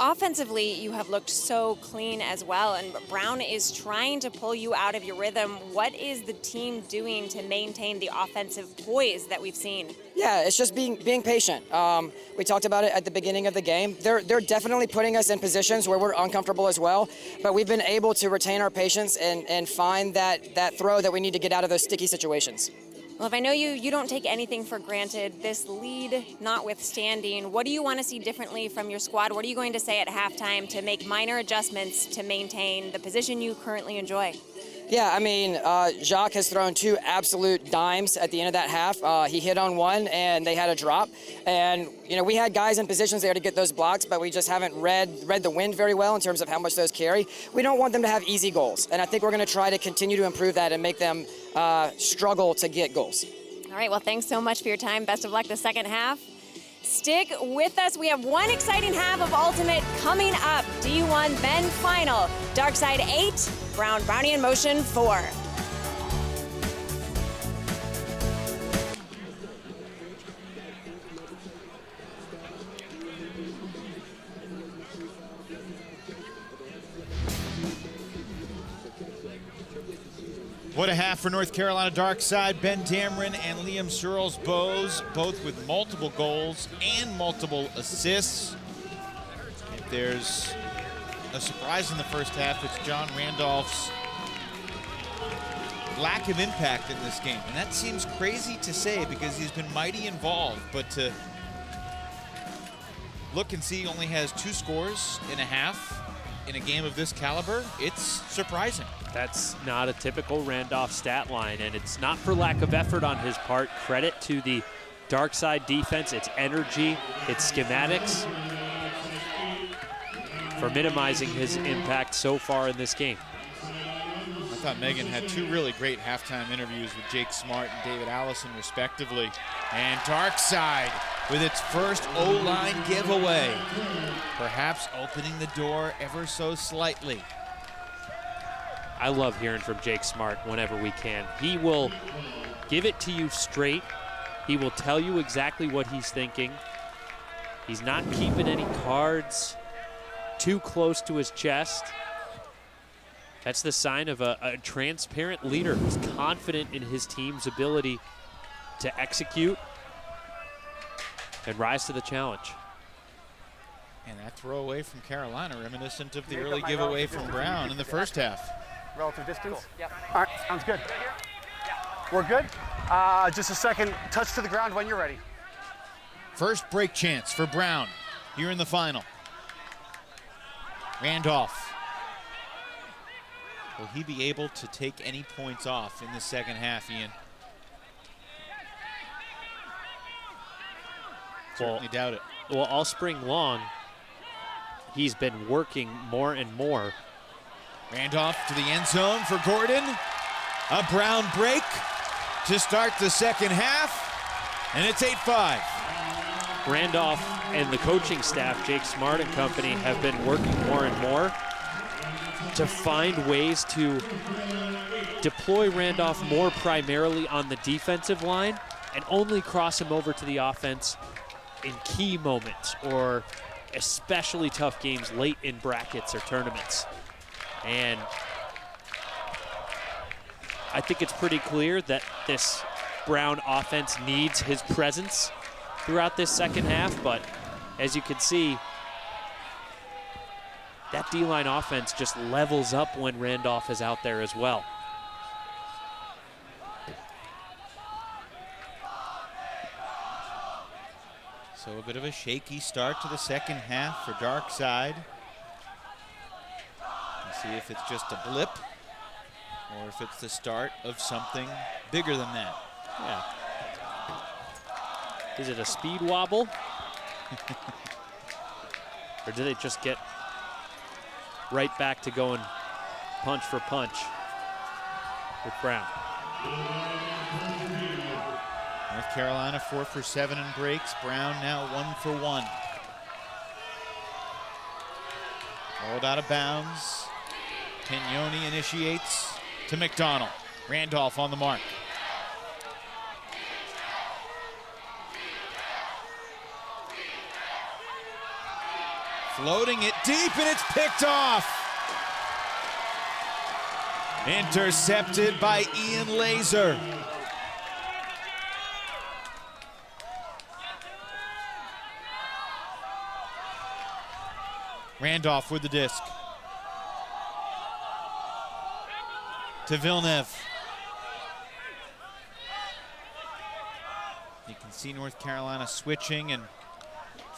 Offensively, you have looked so clean as well, and Brown is trying to pull you out of your rhythm. What is the team doing to maintain the offensive poise that we've seen? Yeah, it's just being patient. We talked about it at the beginning of the game. They're definitely putting us in positions where we're uncomfortable as well, but we've been able to retain our patience and find that throw that we need to get out of those sticky situations. Well, if I know you don't take anything for granted, this lead notwithstanding, what do you want to see differently from your squad? What are you going to say at halftime to make minor adjustments to maintain the position you currently enjoy? Yeah, I mean, Jacques has thrown 2 absolute dimes at the end of that half. He hit on one, and they had a drop. And, you know, we had guys in positions there to get those blocks, but we just haven't read the wind very well in terms of how much those carry. We don't want them to have easy goals, and I think we're going to try to continue to improve that and make them struggle to get goals. All right, well, thanks so much for your time. Best of luck the second half. Stick with us. We have one exciting half of Ultimate coming up. D1 Men Final. Darkside 8, Brownian Motion 4. What a half for North Carolina Darkside. Ben Dameron and Liam Searles Bowes, both with multiple goals and multiple assists. If there's a surprise in the first half, it's John Randolph's lack of impact in this game. And that seems crazy to say because he's been mighty involved, but to look and see he only has 2 scores in a half in a game of this caliber, it's surprising. That's not a typical Randolph stat line, and it's not for lack of effort on his part. Credit to the Darkside defense, its energy, its schematics for minimizing his impact so far in this game. I thought Megan had 2 really great halftime interviews with Jake Smart and David Allison, respectively. And Darkside with its first O-line giveaway, perhaps opening the door ever so slightly. I love hearing from Jake Smart whenever we can. He will give it to you straight. He will tell you exactly what he's thinking. He's not keeping any cards too close to his chest. That's the sign of a transparent leader who's confident in his team's ability to execute and rise to the challenge. And that throw away from Carolina, reminiscent of the early giveaway from Brown in the first half. Relative distance? Cool. Yep. All right, sounds good. We're good. Just a second, touch to the ground when you're ready. First break chance for Brown here in the final. Randolph. Will he be able to take any points off in the second half, Ian? Certainly doubt it. Well, all spring long, he's been working more and more. Randolph to the end zone for Gordon. A Brown break to start the second half, and it's 8-5. Randolph and the coaching staff, Jake Smart and company, have been working more and more to find ways to deploy Randolph more primarily on the defensive line and only cross him over to the offense in key moments or especially tough games late in brackets or tournaments. And I think it's pretty clear that this Brown offense needs his presence throughout this second half, but as you can see, that D-line offense just levels up when Randolph is out there as well. So a bit of a shaky start to the second half for Dark Side. Let's see if it's just a blip or if it's the start of something bigger than that. Yeah. Is it a speed wobble? Or did it just get right back to going punch for punch with Brown? North Carolina 4 for 7 in breaks. Brown now 1 for 1. Rolled out of bounds. Pignoni initiates to McDonald. Randolph on the mark. Floating it deep, and it's picked off. Intercepted by Ian Laser. Randolph with the disc. To Villeneuve. You can see North Carolina switching and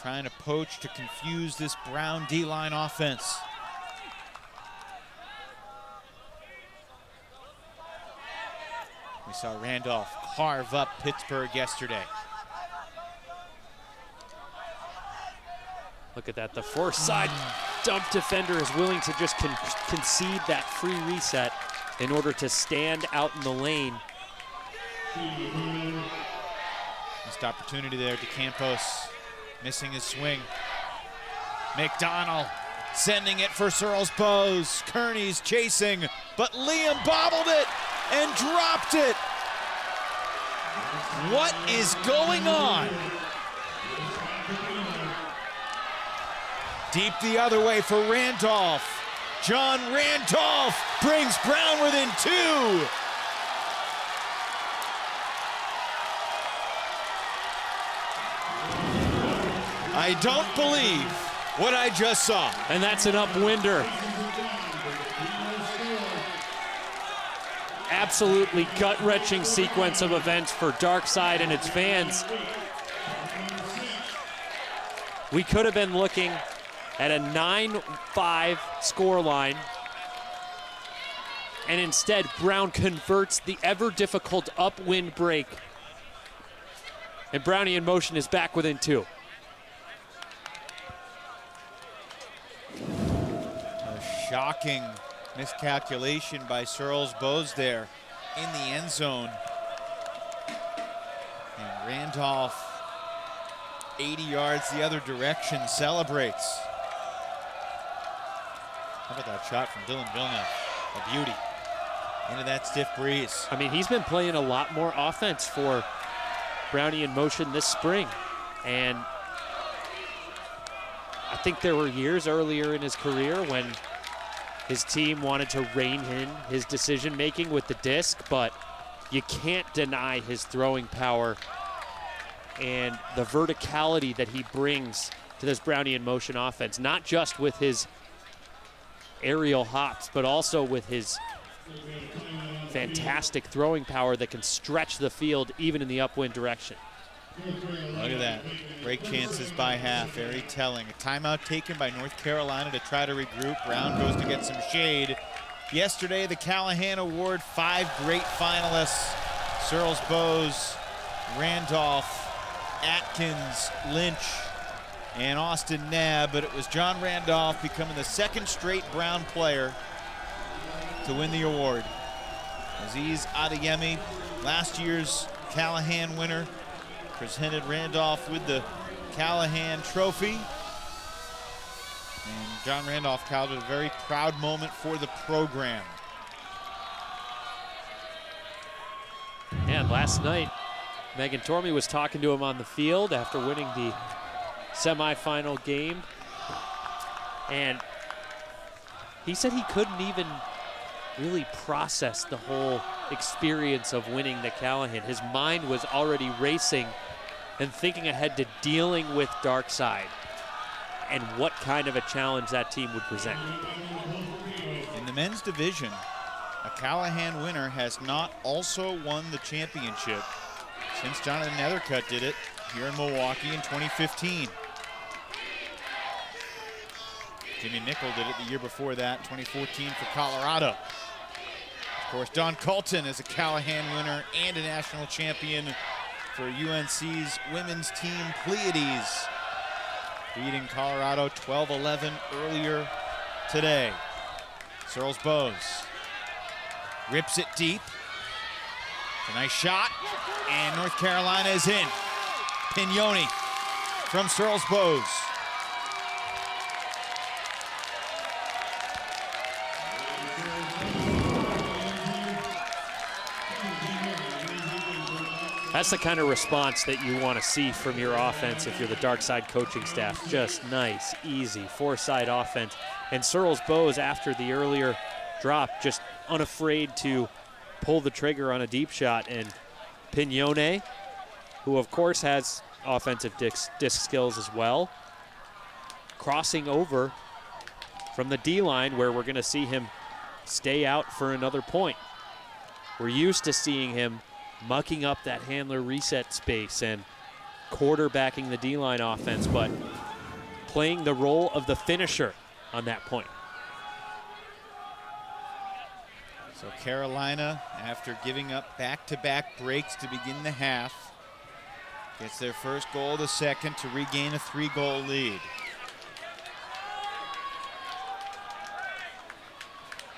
trying to poach to confuse this Brown D-line offense. We saw Randolph carve up Pittsburgh yesterday. Look at that, the far side dump defender is willing to just concede that free reset in order to stand out in the lane. Missed opportunity there, DeCampos missing his swing. McDonald sending it for Searles Bose. Kearney's chasing, but Liam bobbled it and dropped it. What is going on? Deep the other way for Randolph. John Randolph brings Brown within 2. I don't believe what I just saw. And that's an upwinder. Absolutely gut-wrenching sequence of events for Dark Side and its fans. We could have been looking at a 9-5 scoreline, and instead Brown converts the ever-difficult upwind break. And Brownie in motion is back within 2. A shocking miscalculation by Searles Bose there in the end zone. And Randolph, 80 yards the other direction, celebrates. How about that shot from Dylan Villeneuve? A beauty. Into that stiff breeze. I mean, he's been playing a lot more offense for Brownie in motion this spring. And I think there were years earlier in his career when his team wanted to rein in his decision-making with the disc, but you can't deny his throwing power and the verticality that he brings to this Brownie in motion offense, not just with his aerial hops, but also with his fantastic throwing power that can stretch the field even in the upwind direction. Look at that. Break chances by half, very telling. A timeout taken by North Carolina to try to regroup. Brown goes to get some shade. Yesterday, the Callahan Award, 5 great finalists. Searles Bowes, Randolph, Atkins, Lynch, and Austin Knabb, but it was John Randolph becoming the 2nd straight Brown player to win the award. Aziz Adeyemi, last year's Callahan winner, presented Randolph with the Callahan Trophy. And John Randolph called it a very proud moment for the program. And last night, Megan Tormey was talking to him on the field after winning the semifinal game. And he said he couldn't even really process the whole experience of winning the Callahan. His mind was already racing and thinking ahead to dealing with Darkside and what kind of a challenge that team would present. In the men's division, a Callahan winner has not also won the championship since Jonathan Nethercutt did it here in Milwaukee in 2015. Jimmy Nickel did it the year before that, 2014 for Colorado. Of course, Don Colton is a Callahan winner and a national champion for UNC's women's team Pleiades, beating Colorado 12-11 earlier today. Searles Bowes rips it deep. A nice shot, and North Carolina is in. Pignoni from Searles Bowes. That's the kind of response that you want to see from your offense if you're the Darkside coaching staff. Just nice, easy, 4-side offense. And Searles Bowes, after the earlier drop, just unafraid to pull the trigger on a deep shot. And Pignoni, who of course has offensive disc skills as well, crossing over from the D-line where we're going to see him stay out for another point. We're used to seeing him mucking up that handler reset space and quarterbacking the D-line offense, but playing the role of the finisher on that point. So Carolina, after giving up back-to-back breaks to begin the half, gets their first goal of the second to regain a 3-goal lead.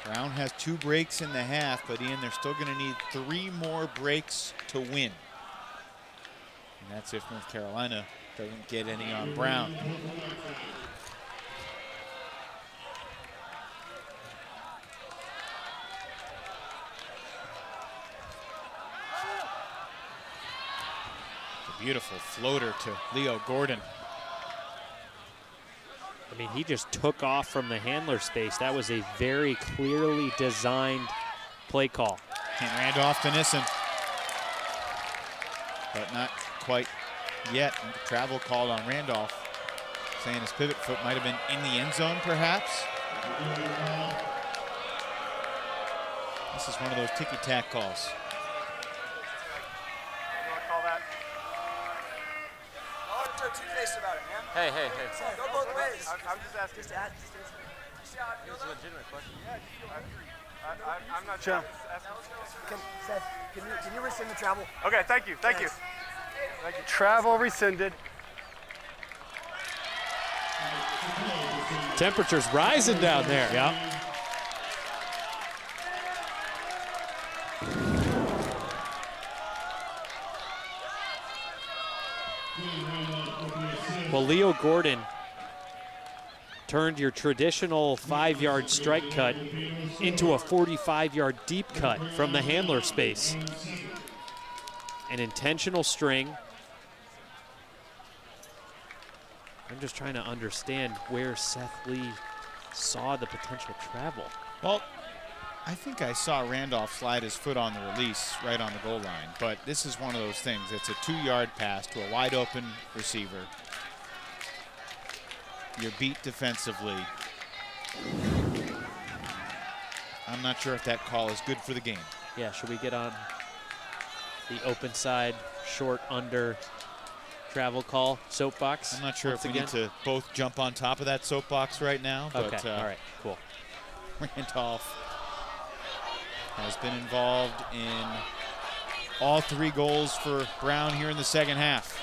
Brown has 2 breaks in the half, but Ian, they're still going to need 3 more breaks to win. And that's if North Carolina doesn't get any on Brown. A beautiful floater to Leo Gordon. I mean, he just took off from the handler space. That was a very clearly designed play call. And Randolph to Nissen. But not quite yet. Travel called on Randolph, saying his pivot foot might have been in the end zone, perhaps. This is one of those ticky-tack calls. Two-faced about it, man. Hey. Go both ways. I'm just asking. It's a legitimate question. I'm not sure. Seth, can you rescind the travel? Okay, thank you. Travel rescinded. Temperature's rising down there. Yeah. Well, Leo Gordon turned your traditional 5-yard strike cut into a 45-yard deep cut from the handler space. An intentional string. I'm just trying to understand where Seth Lee saw the potential travel. Well, I think I saw Randolph slide his foot on the release right on the goal line, but this is one of those things. It's a 2-yard pass to a wide open receiver. You're beat defensively. I'm not sure if that call is good for the game. Yeah, should we get on the open side, short under travel call soapbox? I'm not sure if we again? need to both jump on top of that soapbox right now. But, Okay, all right, cool. Randolph has been involved in all 3 goals for Brown here in the second half.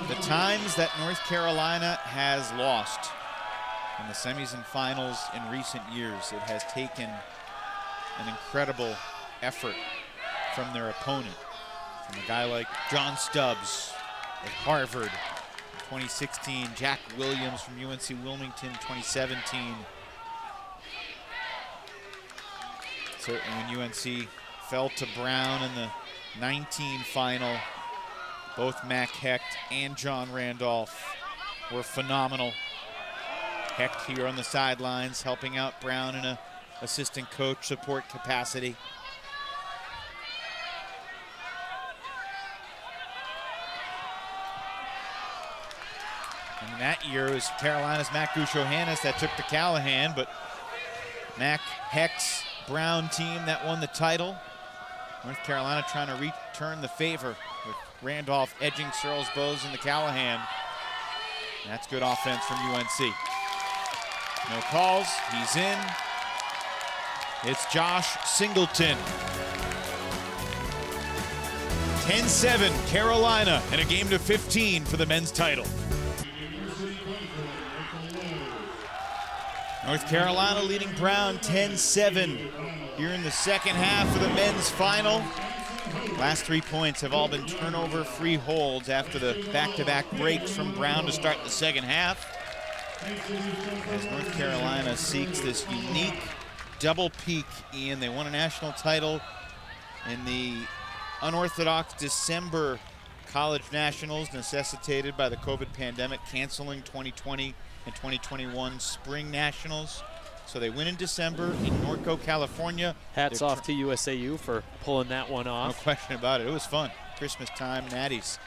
The times that North Carolina has lost in the semis and finals in recent years, it has taken an incredible effort from their opponent. From a guy like John Stubbs at Harvard in 2016, Jack Williams from UNC Wilmington 2017. Certainly when UNC fell to Brown in the 19 final, both Mac Hecht and John Randolph were phenomenal. Hecht here on the sidelines helping out Brown in a assistant coach support capacity. And that year it was Carolina's Mac Gushohannes that took the Callahan, but Mac Hecht's Brown team that won the title. North Carolina trying to return the favor with Randolph edging Searles Bowes in the Callahan. That's good offense from UNC. No calls, he's in. It's Josh Singleton. 10-7 Carolina and a game to 15 for the men's title. North Carolina leading Brown 10-7 here in the second half of the men's final. Last 3 points have all been turnover-free holds after the back-to-back breaks from Brown to start the second half. As North Carolina seeks this unique double peak, Ian. They won a national title in the unorthodox December college nationals necessitated by the COVID pandemic, canceling 2020 and 2021 spring nationals. So they win in December in Norco, California. Hats off to USAU for pulling that one off. No question about it. It was fun. Christmas time, Natties.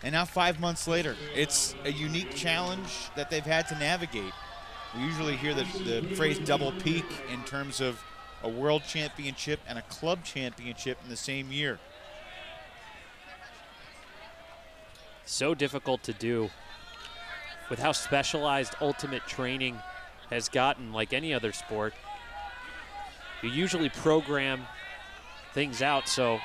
And now 5 months later, it's a unique challenge that they've had to navigate. We usually hear the phrase double peak in terms of a world championship and a club championship in the same year. So difficult to do with how specialized ultimate training has gotten, like any other sport. You usually program things out so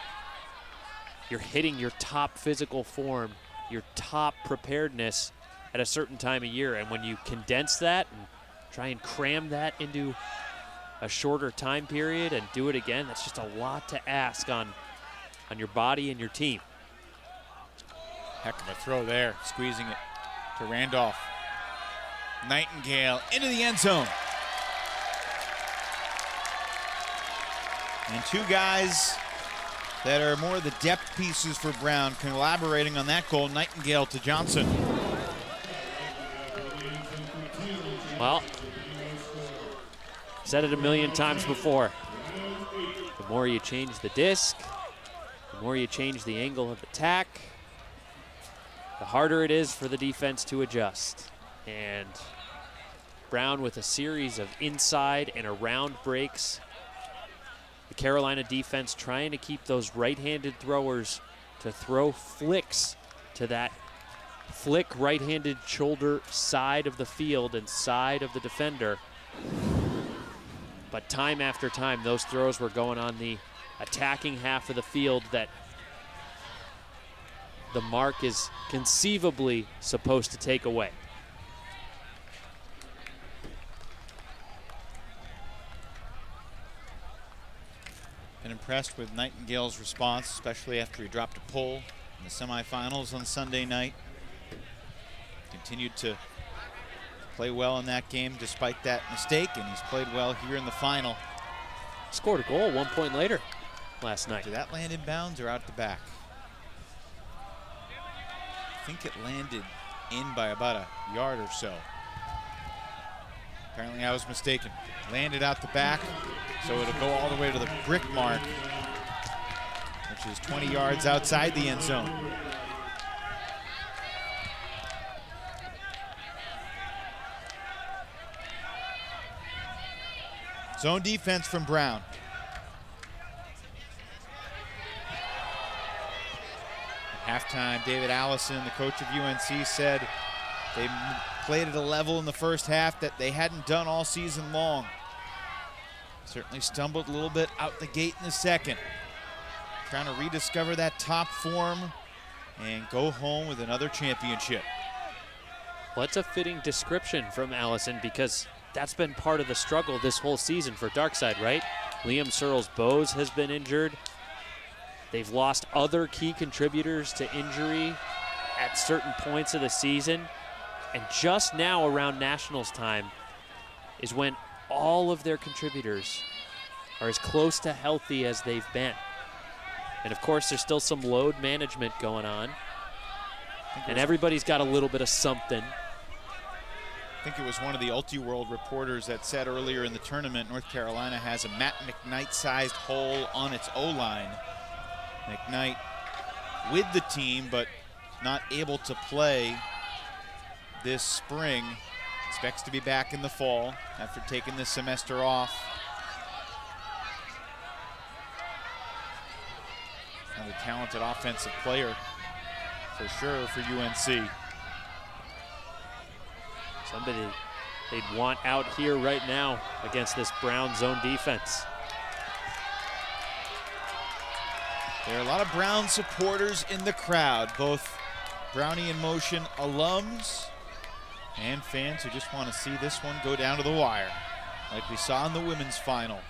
you're hitting your top physical form, your top preparedness at a certain time of year. And when you condense that and try and cram that into a shorter time period and do it again, that's just a lot to ask on your body and your team. Heck of a throw there, squeezing it to Randolph. Nightingale into the end zone. And 2 guys that are more the depth pieces for Brown collaborating on that goal, Nightingale to Johnson. Well, said it a million times before. The more you change the disc, the more you change the angle of attack, the harder it is for the defense to adjust. And Brown with a series of inside and around breaks. The Carolina defense trying to keep those right-handed throwers to throw flicks to that flick right-handed shoulder side of the field and side of the defender. But time after time, those throws were going on the attacking half of the field that the mark is conceivably supposed to take away. Been impressed with Nightingale's response, especially after he dropped a pull in the semifinals on Sunday night. Continued to play well in that game despite that mistake, and he's played well here in the final. Scored a goal 1 point later last night. Did that land in bounds or out the back? I think it landed in by about a yard or so. Apparently I was mistaken. Landed out the back, so it'll go all the way to the brick mark which is 20 yards outside the end zone. Zone defense from Brown. At halftime, David Allison, the coach of UNC, said they played at a level in the first half that they hadn't done all season long. Certainly stumbled a little bit out the gate in the second. Trying to rediscover that top form and go home with another championship. Well, that's a fitting description from Allison, because that's been part of the struggle this whole season for Darkside, right? Liam Searles-Bowes has been injured. They've lost other key contributors to injury at certain points of the season. And just now around Nationals time is when all of their contributors are as close to healthy as they've been. And of course, there's still some load management going on. And everybody's got a little bit of something. I think it was one of the Ultiworld reporters that said earlier in the tournament, North Carolina has a Matt McKnight-sized hole on its O-line. McKnight with the team, but not able to play this spring. Expects to be back in the fall after taking this semester off. Another talented offensive player for sure for UNC. Somebody they'd want out here right now against this Brown zone defense. There are a lot of Brown supporters in the crowd, both Brownie in Motion alums and fans who just want to see this one go down to the wire, like we saw in the women's final.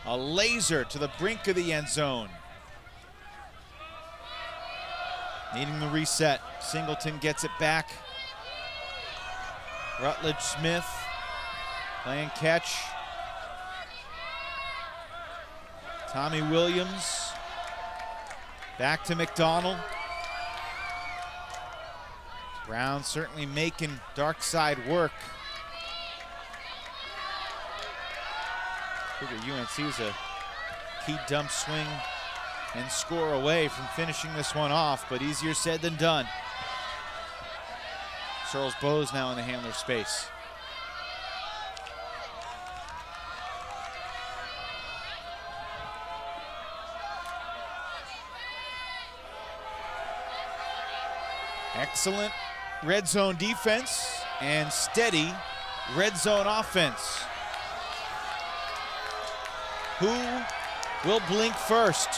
A laser to the brink of the end zone. Needing the reset, Singleton gets it back. Rutledge Smith playing catch. Tommy Williams back to McDonald. Brown certainly making Darkside work. Figure UNC's a key dump swing and score away from finishing this one off, but easier said than done. Searles-Bowes now in the handler space. Excellent red zone defense and steady red zone offense. Who will blink first?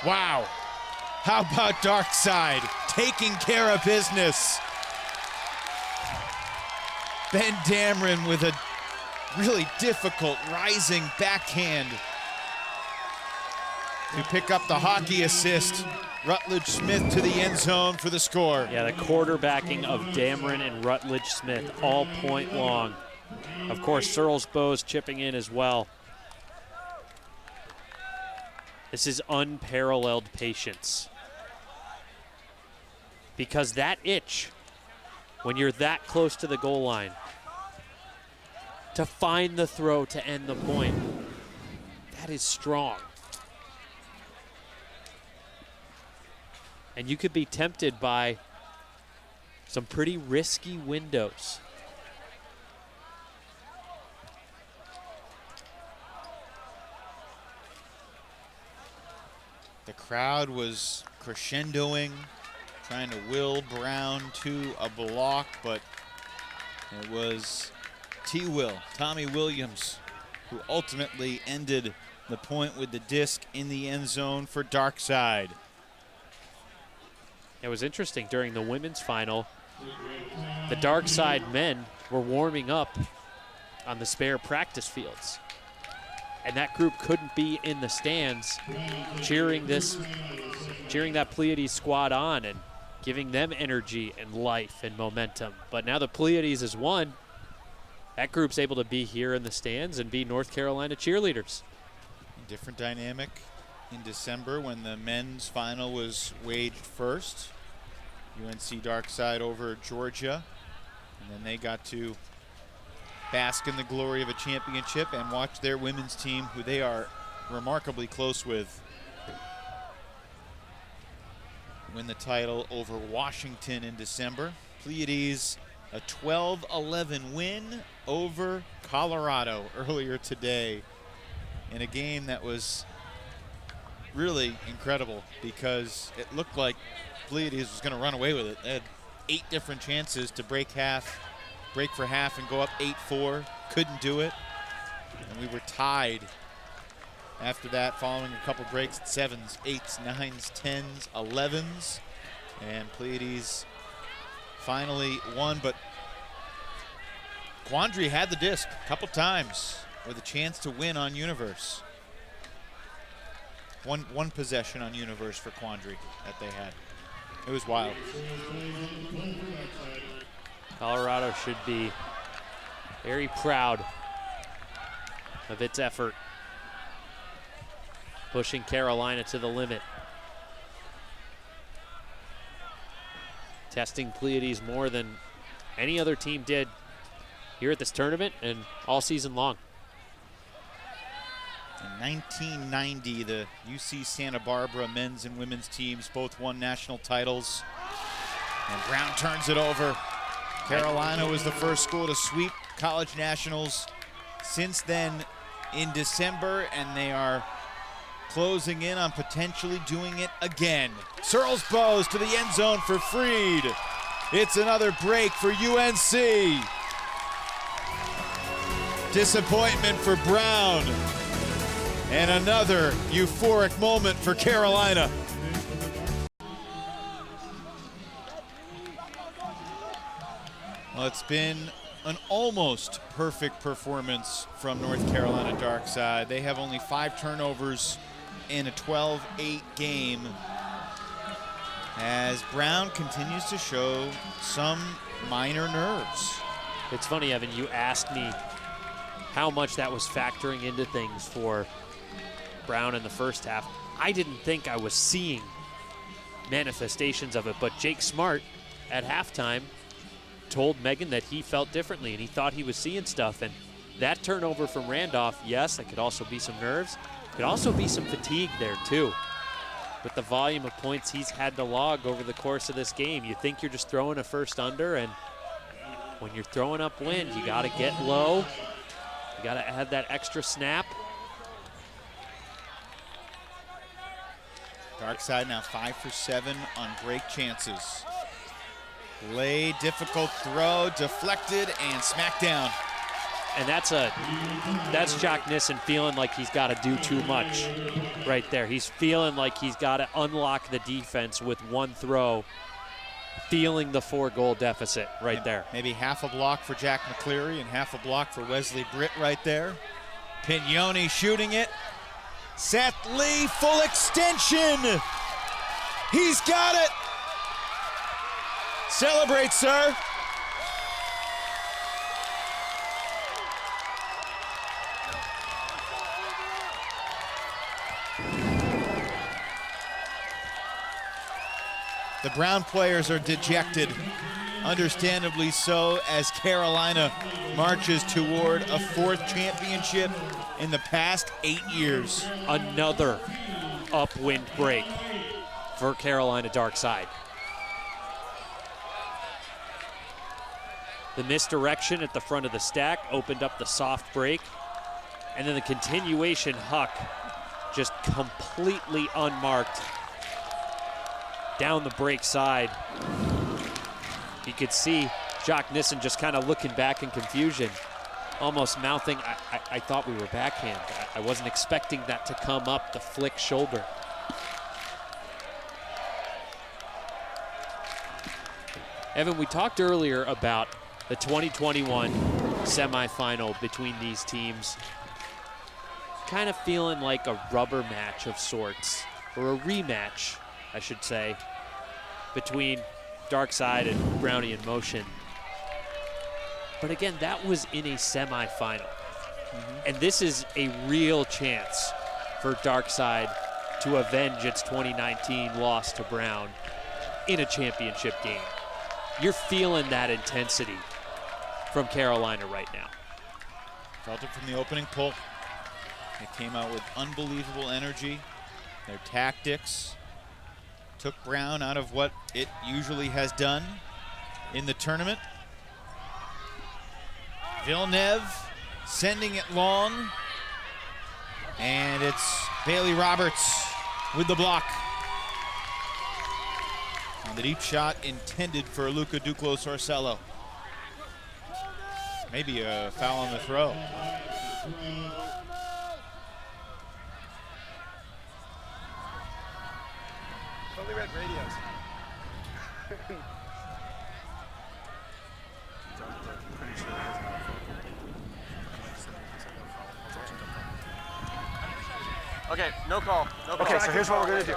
Wow, how about Darkside taking care of business? Ben Dameron with a really difficult rising backhand to pick up the hockey assist. Rutledge Smith to the end zone for the score. Yeah, the quarterbacking of Dameron and Rutledge Smith all point long. Of course, Searles-Bowes chipping in as well. This is unparalleled patience. Because that itch, when you're that close to the goal line, to find the throw to end the point, that is strong. And you could be tempted by some pretty risky windows. The crowd was crescendoing, trying to will Brown to a block, but it was Tommy Williams, who ultimately ended the point with the disc in the end zone for Darkside. It was interesting during the women's final, the Darkside men were warming up on the spare practice fields. And that group couldn't be in the stands cheering that Pleiades squad on. And giving them energy and life and momentum. But now the Pleiades has won. That group's able to be here in the stands and be North Carolina cheerleaders. Different dynamic in December when the men's final was waged first. UNC Darkside over Georgia. And then they got to bask in the glory of a championship and watch their women's team, who they are remarkably close with, win the title over Washington in December. Pleiades, a 12-11 win over Colorado earlier today in a game that was really incredible because it looked like Pleiades was going to run away with it. They had 8 different chances to break for half and go up 8-4. Couldn't do it. And we were tied after that, following a couple breaks at 7s, 8s, 9s, 10s, 11s. And Pleiades finally won, but Quandary had the disc a couple times with a chance to win on Universe. One possession on Universe for Quandary that they had. It was wild. Colorado should be very proud of its effort, pushing Carolina to the limit. Testing Pleiades more than any other team did here at this tournament and all season long. In 1990, the UC Santa Barbara men's and women's teams both won national titles. And Brown turns it over. Carolina was the first school to sweep college nationals since then in December, and they are closing in on potentially doing it again. Searles Bowes to the end zone for Freed. It's another break for UNC. Disappointment for Brown. And another euphoric moment for Carolina. Well, it's been an almost perfect performance from North Carolina Darkside. They have only 5 turnovers in a 12-8 game, as Brown continues to show some minor nerves. It's funny, Evan, you asked me how much that was factoring into things for Brown in the first half. I didn't think I was seeing manifestations of it, but Jake Smart at halftime told Megan that he felt differently and he thought he was seeing stuff. And that turnover from Randolph, yes, it could also be some nerves. Could also be some fatigue there too. With the volume of points he's had to log over the course of this game, you think you're just throwing a first under, and when you're throwing up wind, you got to get low. You got to add that extra snap. Darkside now 5 for 7 on break chances. Lay, difficult throw, deflected, and smacked down. And that's Jock Nissen feeling like he's got to do too much right there. He's feeling like he's got to unlock the defense with one throw, feeling the 4-goal deficit right there. Maybe half a block for Jack McCleary and half a block for Wesley Britt right there. Pignoni shooting it. Seth Lee, full extension. He's got it. Celebrate, sir. The Brown players are dejected, understandably so, as Carolina marches toward a 4th championship in the past 8 years. Another upwind break for Carolina Darkside. The misdirection at the front of the stack opened up the soft break, and then the continuation Huck just completely unmarked down the break side. You could see Jock Nissen just kind of looking back in confusion, almost mouthing, I thought we were backhand. I wasn't expecting that to come up the flick shoulder. Evan, we talked earlier about the 2021 semifinal between these teams kind of feeling like a rubber match of sorts, or a rematch, I should say, between Dark Side and Brownie in motion. But again, that was in a semifinal. And this is a real chance for Dark Side to avenge its 2019 loss to Brown in a championship game. You're feeling that intensity from Carolina right now. Felt it from the opening pull. They came out with unbelievable energy. Their tactics took Brown out of what it usually has done in the tournament. Villeneuve sending it long. And it's Bailey Roberts with the block. And the deep shot intended for Luca Duclos Orsello. Maybe a foul on the throw. Totally red radios. Okay, no call. No call. Okay, so here's what we're gonna do.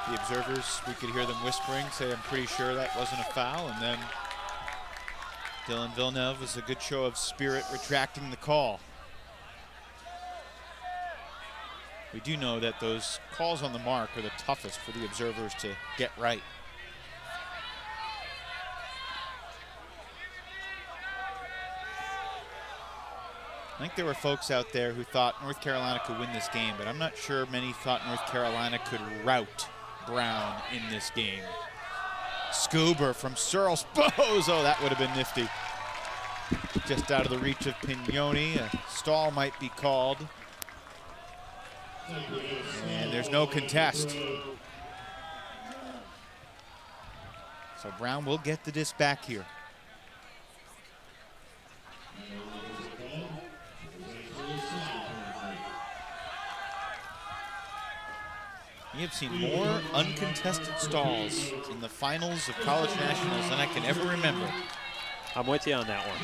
The observers, we could hear them whispering, say, I'm pretty sure that wasn't a foul, and then Dylan Villeneuve was a good show of spirit retracting the call. We do know that those calls on the mark are the toughest for the observers to get right. I think there were folks out there who thought North Carolina could win this game, but I'm not sure many thought North Carolina could rout Brown in this game. Scuba from Searle Spose. Oh, that would have been nifty. Just out of the reach of Pignoni. A stall might be called. And there's no contest. So Brown will get the disc back here. We have seen more uncontested stalls in the finals of college nationals than I can ever remember. I'm with you on that one.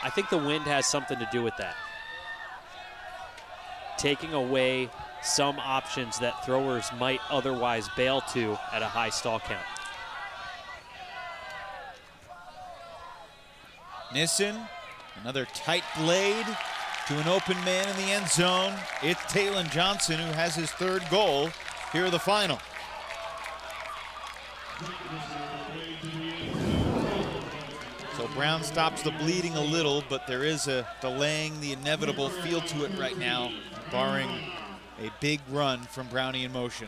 I think the wind has something to do with that. Taking away some options that throwers might otherwise bail to at a high stall count. Nissen, another tight blade to an open man in the end zone. It's Talon Johnson who has his third goal here in the final. So Brown stops the bleeding a little, but there is a delaying the inevitable feel to it right now, barring a big run from Brownie in motion.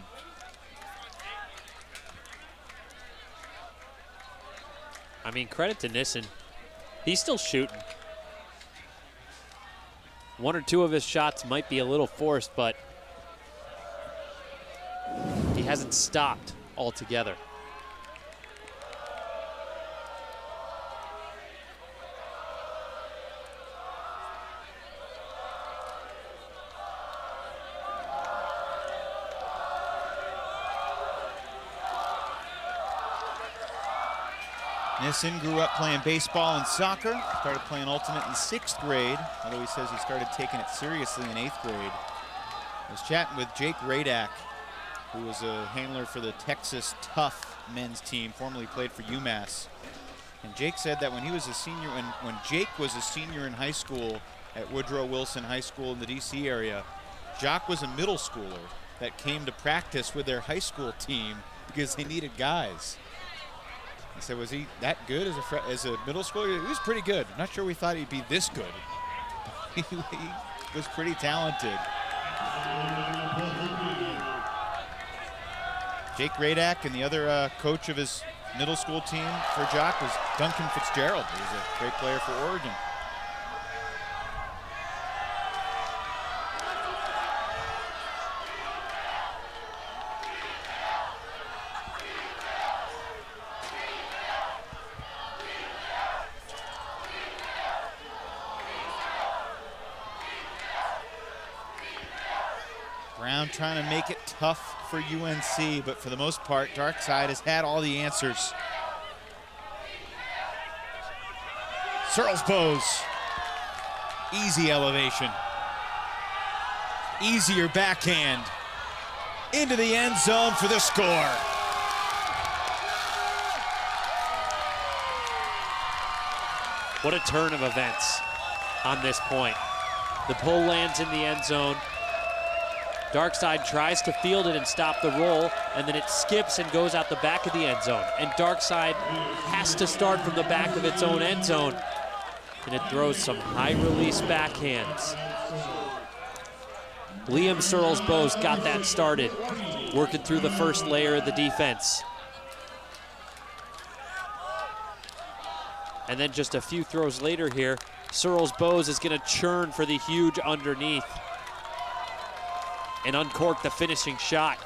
I mean, credit to Nissen. He's still shooting. One or two of his shots might be a little forced, but he hasn't stopped altogether. Nissen grew up playing baseball and soccer, started playing Ultimate in 6th grade, although he says he started taking it seriously in 8th grade. I was chatting with Jake Radak, who was a handler for the Texas Tough men's team, formerly played for UMass. And Jake said that when he was a senior, when Jake was a senior in high school at Woodrow Wilson High School in the DC area, Jacques was a middle schooler that came to practice with their high school team because they needed guys. I said, was he that good as a middle schooler? He was pretty good. I'm not sure we thought he'd be this good. He was pretty talented. Jake Radak, and the other coach of his middle school team for Jock was Duncan Fitzgerald. He was a great player for Oregon. Brown trying to make it tough for UNC, but for the most part, Dark Side has had all the answers. Searles pose. Easy elevation. Easier backhand. into the end zone for the score. What a turn of events on this point. The pull lands in the end zone. Darkside tries to field it and stop the roll, and then it skips and goes out the back of the end zone. And Darkside has to start from the back of its own end zone. And it throws some high release backhands. Liam Searles-Bose got that started, working through the first layer of the defense. And then just a few throws later here, Searles-Bose is gonna churn for the huge underneath and uncork the finishing shot.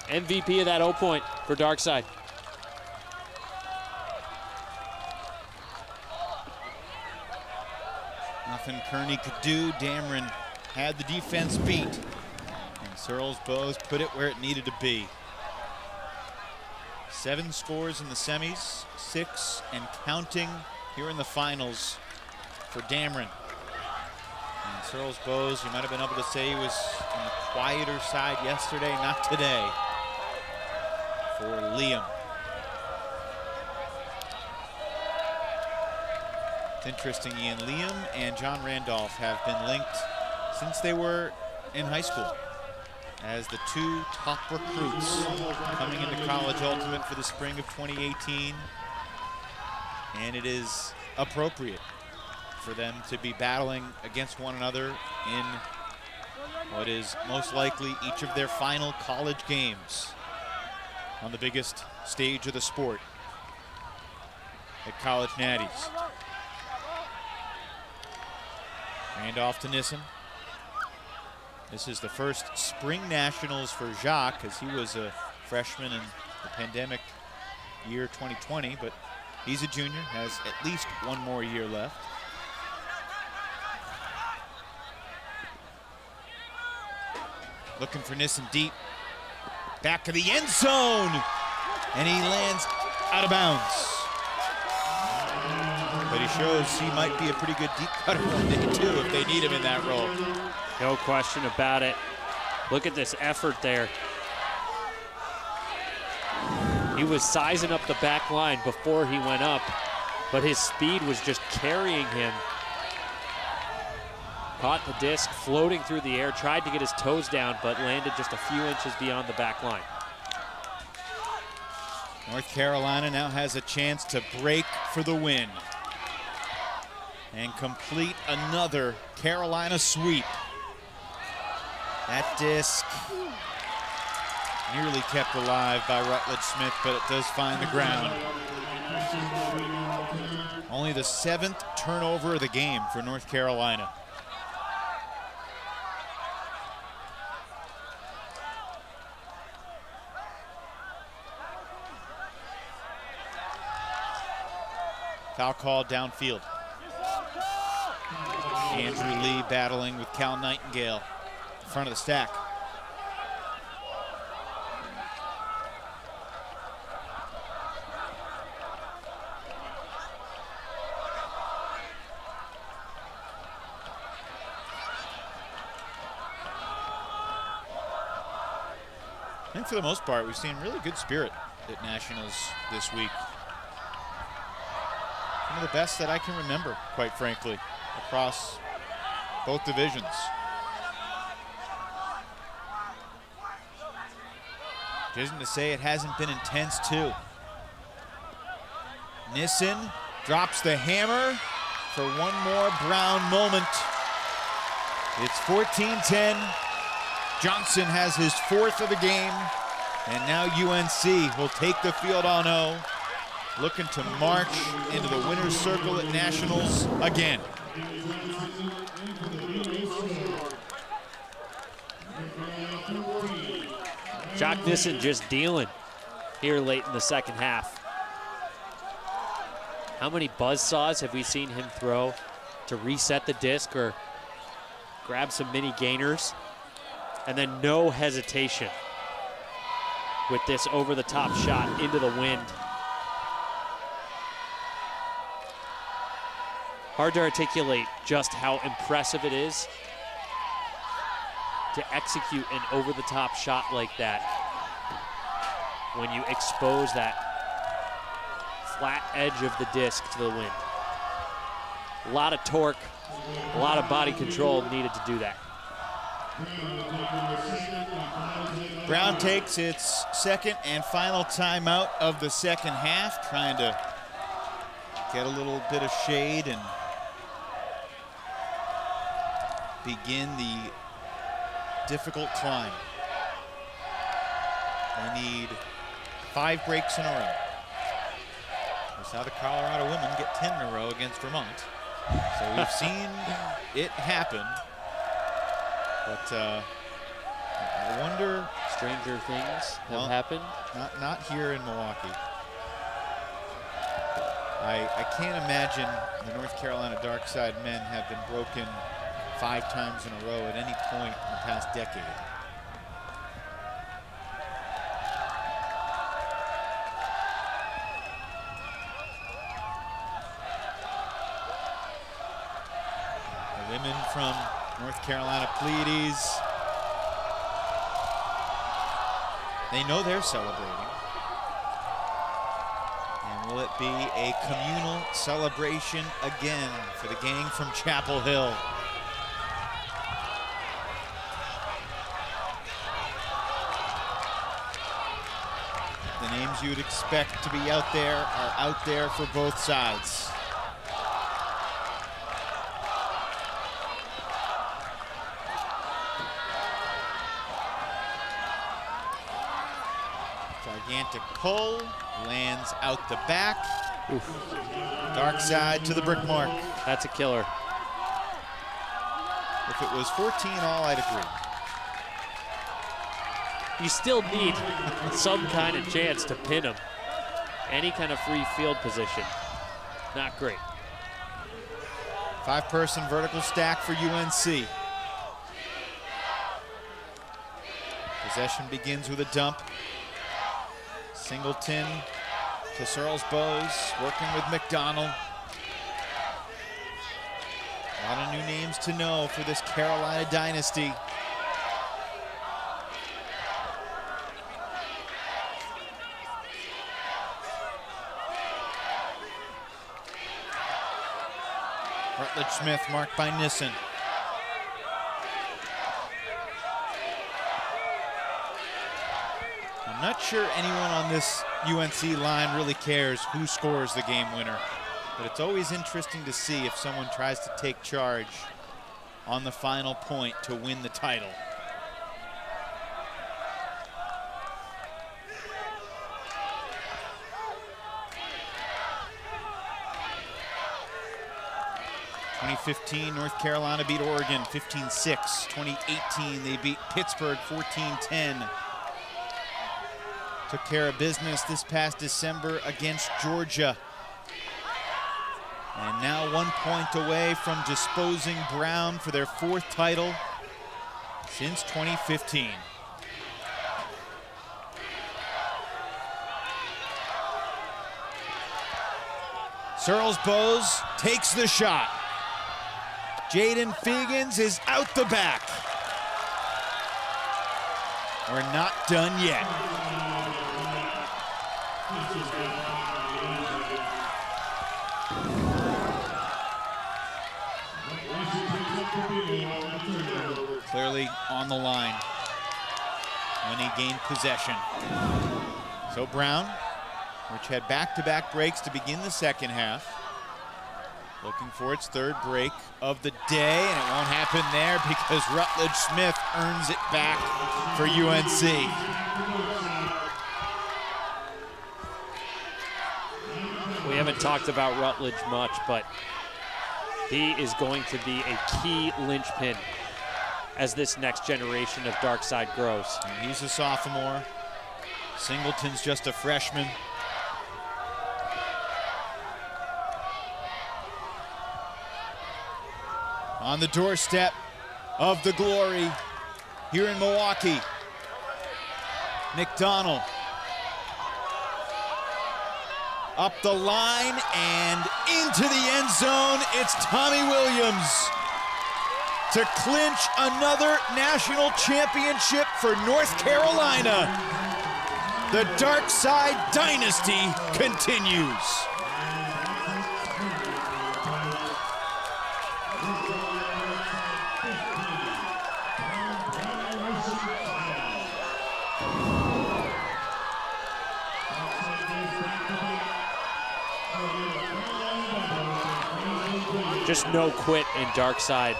MVP of that 0 point for Darkside. Nothing Kearney could do. Dameron had the defense beat. And Searles-Bose put it where it needed to be. 7 scores in the semis, 6 and counting here in the finals for Dameron. And Searles-Bose, you might have been able to say he was on the quieter side yesterday, not today for Liam. It's interesting, Ian. Liam and John Randolph have been linked since they were in high school as the 2 top recruits coming into College Ultimate for the spring of 2018. And it is appropriate for them to be battling against one another in what is most likely each of their final college games on the biggest stage of the sport at College Natties. Randolph to Nissen. This is the first spring nationals for Jacques, as he was a freshman in the pandemic year 2020, but he's a junior, has at least 1 more year left. Looking for Nissen deep. Back of the end zone, and he lands out of bounds. But he shows he might be a pretty good deep cutter one day too if they need him in that role. No question about it. Look at this effort there. He was sizing up the back line before he went up, but his speed was just carrying him. Caught the disc floating through the air, tried to get his toes down, but landed just a few inches beyond the back line. North Carolina now has a chance to break for the win and complete another Carolina sweep. That disc nearly kept alive by Rutledge Smith, but it does find the ground. Only the 7th turnover of the game for North Carolina. Foul called downfield. Andrew Lee battling with Cal Nightingale in front of the stack. I think for the most part, we've seen really good spirit at Nationals this week. Some of the best that I can remember, quite frankly, across both divisions. Which isn't to say it hasn't been intense too. Nissen drops the hammer for one more Brown moment. It's 14-10. Johnson has his 4th of the game, and now UNC will take the field on 0, looking to march into the winner's circle at Nationals again. Jacques Nissen just dealing here late in the second half. How many buzzsaws have we seen him throw to reset the disc or grab some mini gainers? And then no hesitation with this over-the-top shot into the wind. hard to articulate just how impressive it is to execute an over-the-top shot like that when you expose that flat edge of the disc to the wind. A lot of torque, a lot of body control needed to do that. Brown takes its second and final timeout of the second half, trying to get a little bit of shade and begin the difficult climb. They need 5 breaks in a row. That's how the Colorado women get 10 in a row against Vermont. So we've seen it happen. But I wonder. Stranger things have happened. Not here in Milwaukee. I can't imagine the North Carolina Dark Side men have been broken 5 times in a row at any point in the past decade. The women from North Carolina Pleiades, they know they're celebrating. And will it be a communal celebration again for the gang from Chapel Hill? The names you'd expect to be out there are out there for both sides. Gigantic pull, lands out the back. Oof. Dark Side to the brick mark. That's a killer. If it was 14-all, I'd agree. You still need some kind of chance to pin him. Any kind of free field position. Not great. 5-person vertical stack for UNC. Possession begins with a dump. Singleton to Searles Bowes, working with McDonald. A lot of new names to know for this Carolina dynasty. Rutledge Smith marked by Nissen. I'm not sure anyone on this UNC line really cares who scores the game winner, but it's always interesting to see if someone tries to take charge on the final point to win the title. In 2015, North Carolina beat Oregon 15-6. 2018, they beat Pittsburgh 14-10. Took care of business this past December against Georgia. And now 1 point away from disposing Brown for their 4th title since 2015. Searles Bowes takes the shot. Jaden Fegans is out the back. We're not done yet. Clearly on the line when he gained possession. So Brown, which had back-to-back breaks to begin the second half, looking for its 3rd break of the day, and it won't happen there because Rutledge Smith earns it back for UNC. We haven't talked about Rutledge much, but he is going to be a key linchpin as this next generation of Dark Side grows. And he's a sophomore. Singleton's just a freshman. On the doorstep of the glory here in Milwaukee, McDonald. Up the line and into the end zone. It's Tommy Williams to clinch another national championship for North Carolina. The Dark Side dynasty continues. Just no quit in Dark Side.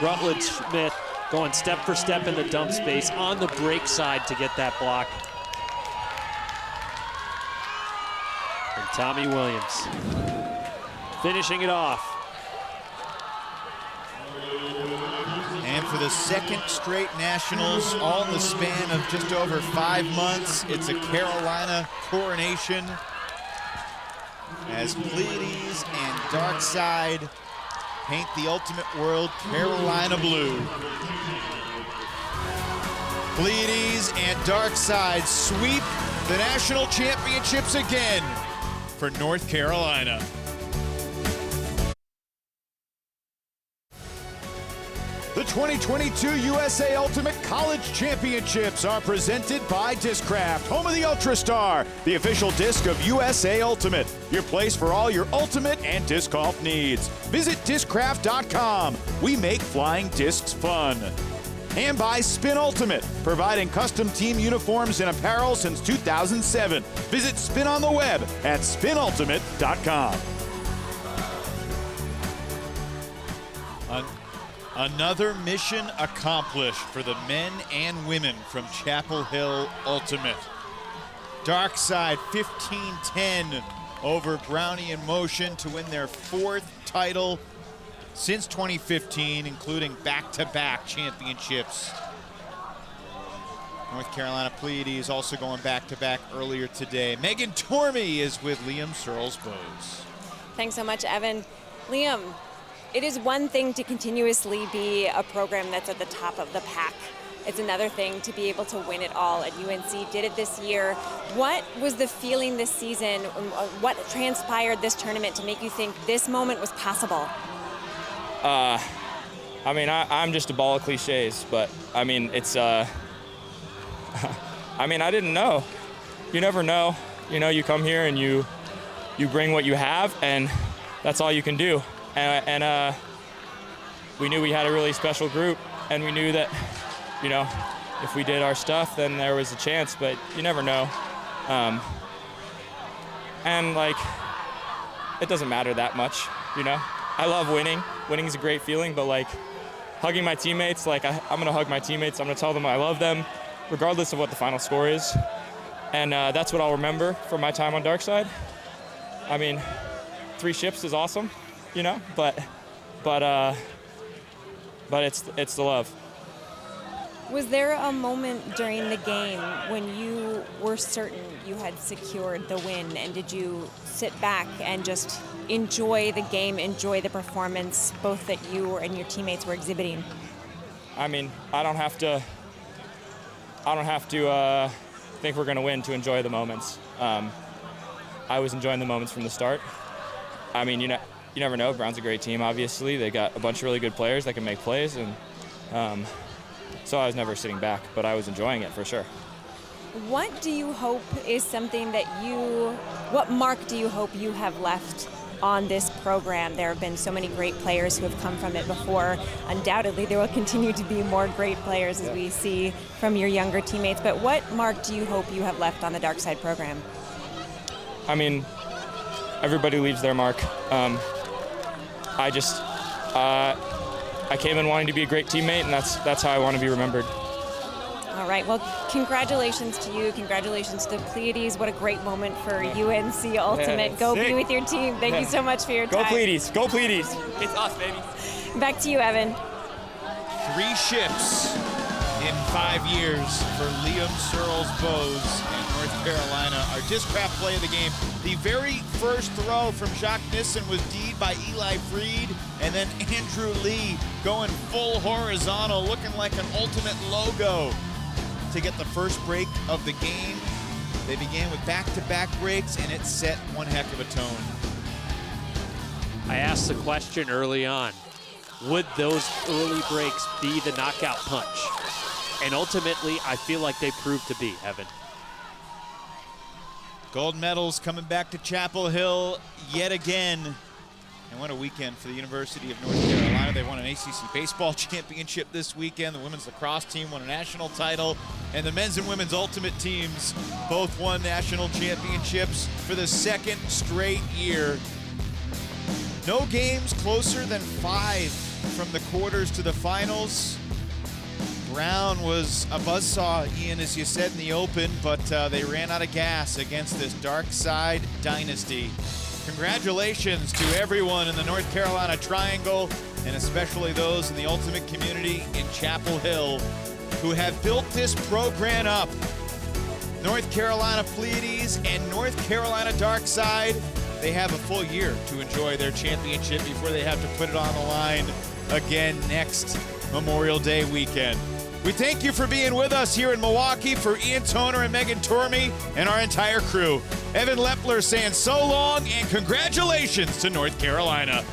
Rutledge Smith going step for step in the dump space on the break side to get that block. And Tommy Williams finishing it off. And for the second straight Nationals, all in the span of just over 5 months, it's a Carolina coronation as Pleiades and Dark Side paint the ultimate world Carolina blue. Pleiades and Dark Side sweep the national championships again for North Carolina. The 2022 USA Ultimate College Championships are presented by Discraft, home of the UltraStar, the official disc of USA Ultimate, your place for all your ultimate and disc golf needs. Visit discraft.com. We make flying discs fun. And by Spin Ultimate, providing custom team uniforms and apparel since 2007. Visit Spin on the web at spinultimate.com. Another mission accomplished for the men and women from Chapel Hill Ultimate. Dark Side 15-10 over Brownie in Motion to win their 4th title since 2015, including back-to-back championships. North Carolina Pleiades also going back-to-back earlier today. Megan Tormey is with Liam Searles Bowes. Thanks so much, Evan. Liam, it is one thing to continuously be a program that's at the top of the pack. It's another thing to be able to win it all, and UNC did it this year. What was the feeling this season? What transpired this tournament to make you think this moment was possible? I mean, I'm just a ball of cliches, but I mean, it's, I mean, I didn't know. You never know. You know, you come here and you bring what you have, and that's all you can do. And we knew we had a really special group, and we knew that, you know, if we did our stuff, then there was a chance, but you never know. And, like, it doesn't matter that much, you know? I love winning. Winning is a great feeling, but, like, hugging my teammates, like, I'm going to hug my teammates. I'm going to tell them I love them, regardless of what the final score is. And that's what I'll remember from my time on Dark Side. I mean, 3 ships is awesome, you know, but it's the love. Was there a moment during the game when you were certain you had secured the win, and did you sit back and just enjoy the game, enjoy the performance, both that you and your teammates were exhibiting? I mean, I don't have to think we're going to win to enjoy the moments. I was enjoying the moments from the start. I mean, you never know. Brown's a great team, obviously. They got a bunch of really good players that can make plays, and so I was never sitting back, but I was enjoying it for sure. What do you hope is something that what mark do you hope you have left on this program? There have been so many great players who have come from it before. Undoubtedly, there will continue to be more great players as we see from your younger teammates, but what mark do you hope you have left on the Dark Side program? I mean, everybody leaves their mark. I came in wanting to be a great teammate, and that's how I want to be remembered. All right, well, congratulations to you. Congratulations to Pleiades. What a great moment for UNC Ultimate. Yeah, Go sick. be with your team. Thank you so much for your time. Go Pleiades. Go Pleiades. It's us, baby. Back to you, Evan. 3 ships in 5 years for Liam Searles Bowes and North Carolina. Our Discraft play of the game. The very first throw from Jacques Nissen was D'd by Eli Freed, and then Andrew Lee going full horizontal, looking like an ultimate logo to get the first break of the game. They began with back-to-back breaks, and it set one heck of a tone. I asked the question early on, would those early breaks be the knockout punch? And ultimately, I feel like they proved to be, Evan. Gold medals coming back to Chapel Hill yet again. And what a weekend for the University of North Carolina. They won an ACC baseball championship this weekend. The women's lacrosse team won a national title. And the men's and women's ultimate teams both won national championships for the second straight year. No games closer than 5 from the quarters to the finals. Brown was a buzzsaw, Ian, as you said in the open, but they ran out of gas against this dark side dynasty. Congratulations to everyone in the North Carolina Triangle, and especially those in the ultimate community in Chapel Hill who have built this program up. North Carolina Pleiades and North Carolina Dark Side, they have a full year to enjoy their championship before they have to put it on the line again next Memorial Day weekend. We thank you for being with us here in Milwaukee. For Ian Toner and Megan Tormey and our entire crew, Evan Lepler saying so long and congratulations to North Carolina.